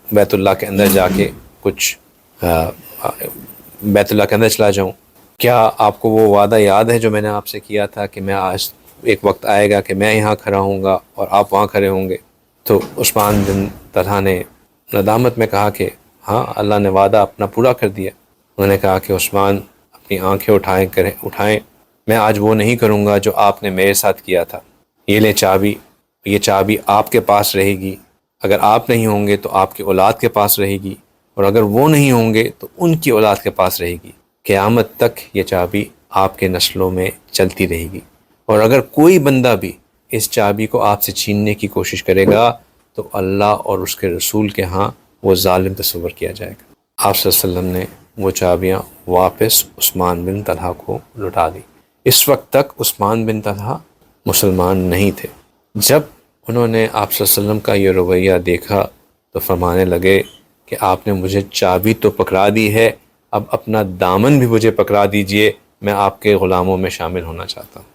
بیت اللہ کے اندر جا کے کچھ بیت اللہ کے اندر چلا جاؤں۔ کیا آپ کو وہ وعدہ یاد ہے جو میں نے آپ سے کیا تھا کہ میں آج ایک وقت آئے گا کہ میں یہاں کھڑا ہوں گا اور آپ وہاں کھڑے ہوں گے؟ تو عثمان بن طلحہ نے ندامت میں کہا کہ ہاں، اللہ نے وعدہ اپنا پورا کر دیا۔ انہوں نے کہا کہ عثمان، اپنی آنکھیں اٹھائیں، میں آج وہ نہیں کروں گا جو آپ نے میرے ساتھ کیا تھا۔ یہ لیں چابی، یہ چابی آپ کے پاس رہے گی، اگر آپ نہیں ہوں گے تو آپ کی اولاد کے پاس رہے گی، اور اگر وہ نہیں ہوں گے تو ان کی اولاد کے پاس رہے گی۔ قیامت تک یہ چابی آپ کے نسلوں میں چلتی رہے گی، اور اگر کوئی بندہ بھی اس چابی کو آپ سے چھیننے کی کوشش کرے گا تو اللہ اور اس کے رسول کے ہاں وہ ظالم تصور کیا جائے گا۔ آپ صلی اللہ علیہ وسلم نے وہ چابیاں واپس عثمان بن طلحہ کو لوٹا دی۔ اس وقت تک عثمان بن طلحہ مسلمان نہیں تھے۔ جب انہوں نے آپ صلی اللہ علیہ وسلم کا یہ رویہ دیکھا تو فرمانے لگے کہ آپ نے مجھے چابی تو پکڑا دی ہے، اب اپنا دامن بھی مجھے پکڑا دیجئے، میں آپ کے غلاموں میں شامل ہونا چاہتا ہوں۔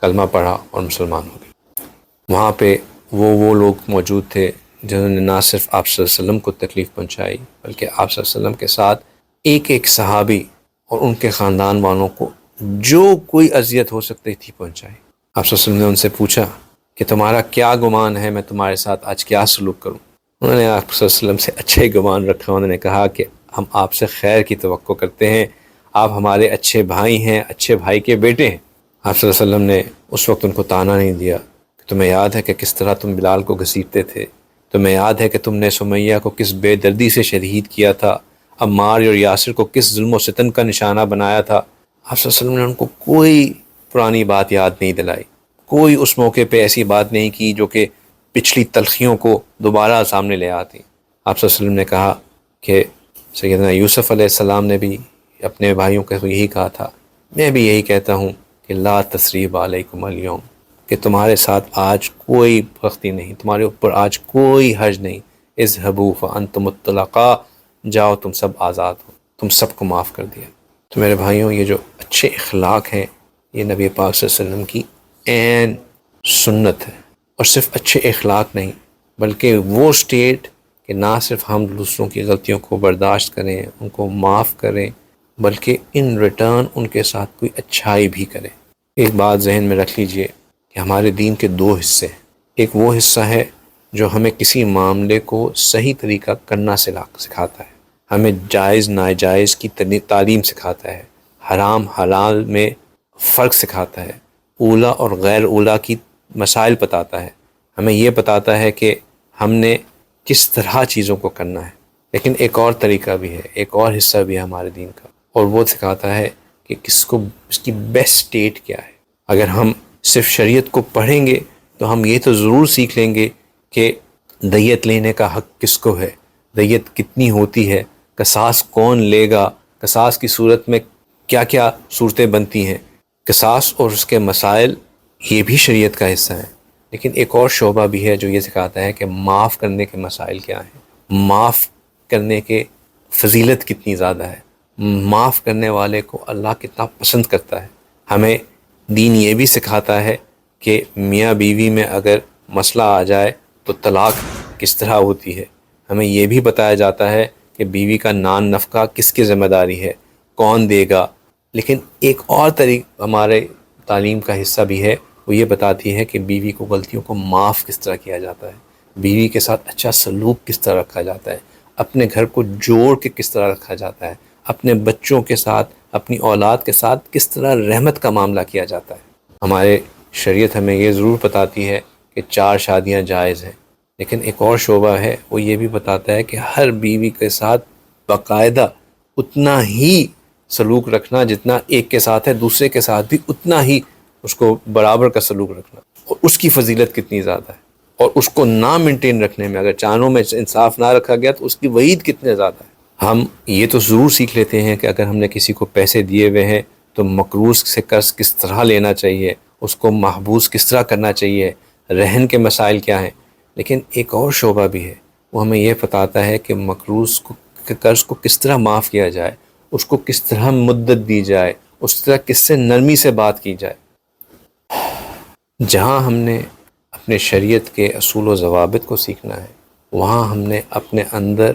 کلمہ پڑھا اور مسلمان ہو گئے۔ وہاں پہ وہ لوگ موجود تھے جنہوں نے نہ صرف آپ صلی اللہ علیہ وسلم کو تکلیف پہنچائی بلکہ آپ صلی اللہ علیہ وسلم کے ساتھ ایک ایک صحابی اور ان کے خاندان والوں کو جو کوئی اذیت ہو سکتی تھی پہنچائی۔ آپ صلی اللہ علیہ وسلم نے ان سے پوچھا کہ تمہارا کیا گمان ہے، میں تمہارے ساتھ آج کیا سلوک کروں؟ انہوں نے آپ صلی اللہ علیہ وسلم سے اچھے گمان رکھا۔ انہوں نے کہا کہ ہم آپ سے خیر کی توقع کرتے ہیں، آپ ہمارے اچھے بھائی ہیں، اچھے بھائی کے بیٹے ہیں۔ آپ صلی اللہ علیہ وسلم نے اس وقت ان کو طعنہ نہیں دیا کہ تمہیں یاد ہے کہ کس طرح تم بلال کو گھسیٹتے تھے، تمہیں یاد ہے کہ تم نے سمیہ کو کس بے دردی سے شہید کیا تھا، عمار اور یاسر کو کس ظلم و ستم کا نشانہ بنایا تھا۔ آپ صلی اللہ علیہ وسلم نے ان کو کوئی پرانی بات یاد نہیں دلائی، کوئی اس موقع پہ ایسی بات نہیں کی جو کہ پچھلی تلخیوں کو دوبارہ سامنے لے آتی۔ آپ صلی اللہ علیہ وسلم نے کہا کہ سیدنا یوسف علیہ السلام نے بھی اپنے بھائیوں کو یہی کہا تھا، میں بھی یہی کہتا ہوں کہ لا تثریب علیکم اليوم، کہ تمہارے ساتھ آج کوئی سختی نہیں، تمہارے اوپر آج کوئی حرج نہیں، اذهبوا فانتم الطلقاء، جاؤ تم سب آزاد ہو، تم سب کو معاف کر دیا۔ تو میرے بھائیوں، یہ جو اچھے اخلاق ہیں یہ نبی پاک صلی اللہ علیہ وسلم کی عین سنت ہے، اور صرف اچھے اخلاق نہیں بلکہ وہ سٹیٹ کہ نہ صرف ہم دوسروں کی غلطیوں کو برداشت کریں، ان کو معاف کریں، بلکہ ان ریٹرن ان کے ساتھ کوئی اچھائی بھی کریں۔ ایک بات ذہن میں رکھ لیجئے کہ ہمارے دین کے 2 حصے ہیں۔ ایک وہ حصہ ہے جو ہمیں کسی معاملے کو صحیح طریقہ کرنا سکھاتا ہے، ہمیں جائز ناجائز کی تعلیم سکھاتا ہے، حرام حلال میں فرق سکھاتا ہے، اولا اور غیر اولا کی مسائل بتاتا ہے، ہمیں یہ بتاتا ہے کہ ہم نے کس طرح چیزوں کو کرنا ہے۔ لیکن ایک اور طریقہ بھی ہے، ایک اور حصہ بھی ہے ہمارے دین کا، اور وہ سکھاتا ہے کہ اس کی بیسٹ سٹیٹ کیا ہے۔ اگر ہم صرف شریعت کو پڑھیں گے تو ہم یہ تو ضرور سیکھ لیں گے کہ دیت لینے کا حق کس کو ہے، دیت کتنی ہوتی ہے، قصاص کون لے گا، قصاص کی صورت میں کیا کیا صورتیں بنتی ہیں، قصاص اور اس کے مسائل یہ بھی شریعت کا حصہ ہیں۔ لیکن ایک اور شعبہ بھی ہے جو یہ سکھاتا ہے کہ معاف کرنے کے مسائل کیا ہیں، معاف کرنے کے فضیلت کتنی زیادہ ہے، معاف کرنے والے کو اللہ کتنا پسند کرتا ہے۔ ہمیں دین یہ بھی سکھاتا ہے کہ میاں بیوی میں اگر مسئلہ آ جائے تو طلاق کس طرح ہوتی ہے، ہمیں یہ بھی بتایا جاتا ہے کہ بیوی کا نان نفقہ کس کی ذمہ داری ہے، کون دے گا۔ لیکن ایک اور طریقہ ہمارے تعلیم کا حصہ بھی ہے، وہ یہ بتاتی ہے کہ بیوی کو غلطیوں کو معاف کس طرح کیا جاتا ہے، بیوی کے ساتھ اچھا سلوک کس طرح رکھا جاتا ہے، اپنے گھر کو جوڑ کے کس طرح رکھا جاتا ہے، اپنے بچوں کے ساتھ، اپنی اولاد کے ساتھ کس طرح رحمت کا معاملہ کیا جاتا ہے۔ ہمارے شریعت ہمیں یہ ضرور بتاتی ہے کہ 4 شادیاں جائز ہیں، لیکن ایک اور شعبہ ہے، وہ یہ بھی بتاتا ہے کہ ہر بیوی کے ساتھ باقاعدہ اتنا ہی سلوک رکھنا جتنا ایک کے ساتھ ہے، دوسرے کے ساتھ بھی اتنا ہی اس کو برابر کا سلوک رکھنا، اور اس کی فضیلت کتنی زیادہ ہے، اور اس کو نہ مینٹین رکھنے میں اگر چاروں میں انصاف نہ رکھا گیا تو اس کی وعید کتنے زیادہ ہے۔ ہم یہ تو ضرور سیکھ لیتے ہیں کہ اگر ہم نے کسی کو پیسے دیے ہوئے ہیں تو مقروض سے قرض کس طرح لینا چاہیے، اس کو محبوس کس طرح کرنا چاہیے، رہن کے مسائل کیا ہیں، لیکن ایک اور شعبہ بھی ہے، وہ ہمیں یہ بتاتا ہے کہ مقروض کو قرض کو کس طرح معاف کیا جائے، اس کو کس طرح مدت دی جائے، اس طرح کس سے نرمی سے بات کی جائے۔ جہاں ہم نے اپنے شریعت کے اصول و ضوابط کو سیکھنا ہے، وہاں ہم نے اپنے اندر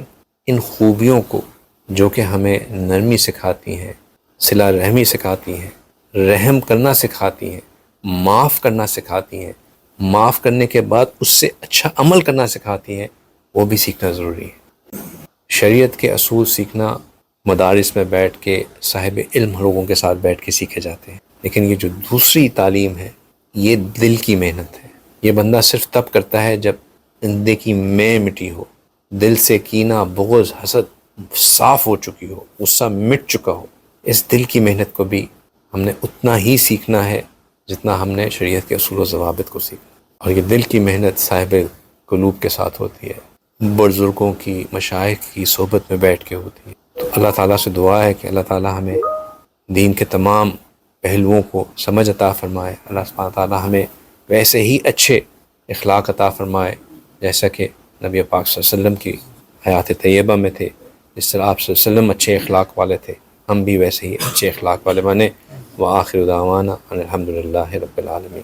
ان خوبیوں کو جو کہ ہمیں نرمی سکھاتی ہیں، صلہ رحمی سکھاتی ہیں، رحم کرنا سکھاتی ہیں، معاف کرنا سکھاتی ہیں، معاف کرنے کے بعد اس سے اچھا عمل کرنا سکھاتی ہیں، وہ بھی سیکھنا ضروری ہے۔ شریعت کے اصول سیکھنا مدارس میں بیٹھ کے صاحب علم لوگوں کے ساتھ بیٹھ کے سیکھے جاتے ہیں، لیکن یہ جو دوسری تعلیم ہے یہ دل کی محنت ہے۔ یہ بندہ صرف تب کرتا ہے جب اندے کی میں مٹی ہو، دل سے کینہ، بغض، حسد صاف ہو چکی ہو، غصہ مٹ چکا ہو۔ اس دل کی محنت کو بھی ہم نے اتنا ہی سیکھنا ہے جتنا ہم نے شریعت کے اصول و ضوابط کو سیکھنا، اور یہ دل کی محنت صاحب قلوب کے ساتھ ہوتی ہے، بزرگوں کی، مشائخ کی صحبت میں بیٹھ کے ہوتی ہے۔ تو اللہ تعالیٰ سے دعا ہے کہ اللہ تعالیٰ ہمیں دین کے تمام پہلوؤں کو سمجھ عطا فرمائے، اللہ سبحانہ تعالیٰ ہمیں ویسے ہی اچھے اخلاق عطا فرمائے جیسا کہ نبی پاک صلی اللہ علیہ وسلم کی حیات طیبہ میں تھے، جس طرح آپ صلی اللہ علیہ وسلم اچھے اخلاق والے تھے، ہم بھی ویسے ہی اچھے اخلاق والے بنیں۔ وآخر دعوانا ان الحمد للہ رب العالمین۔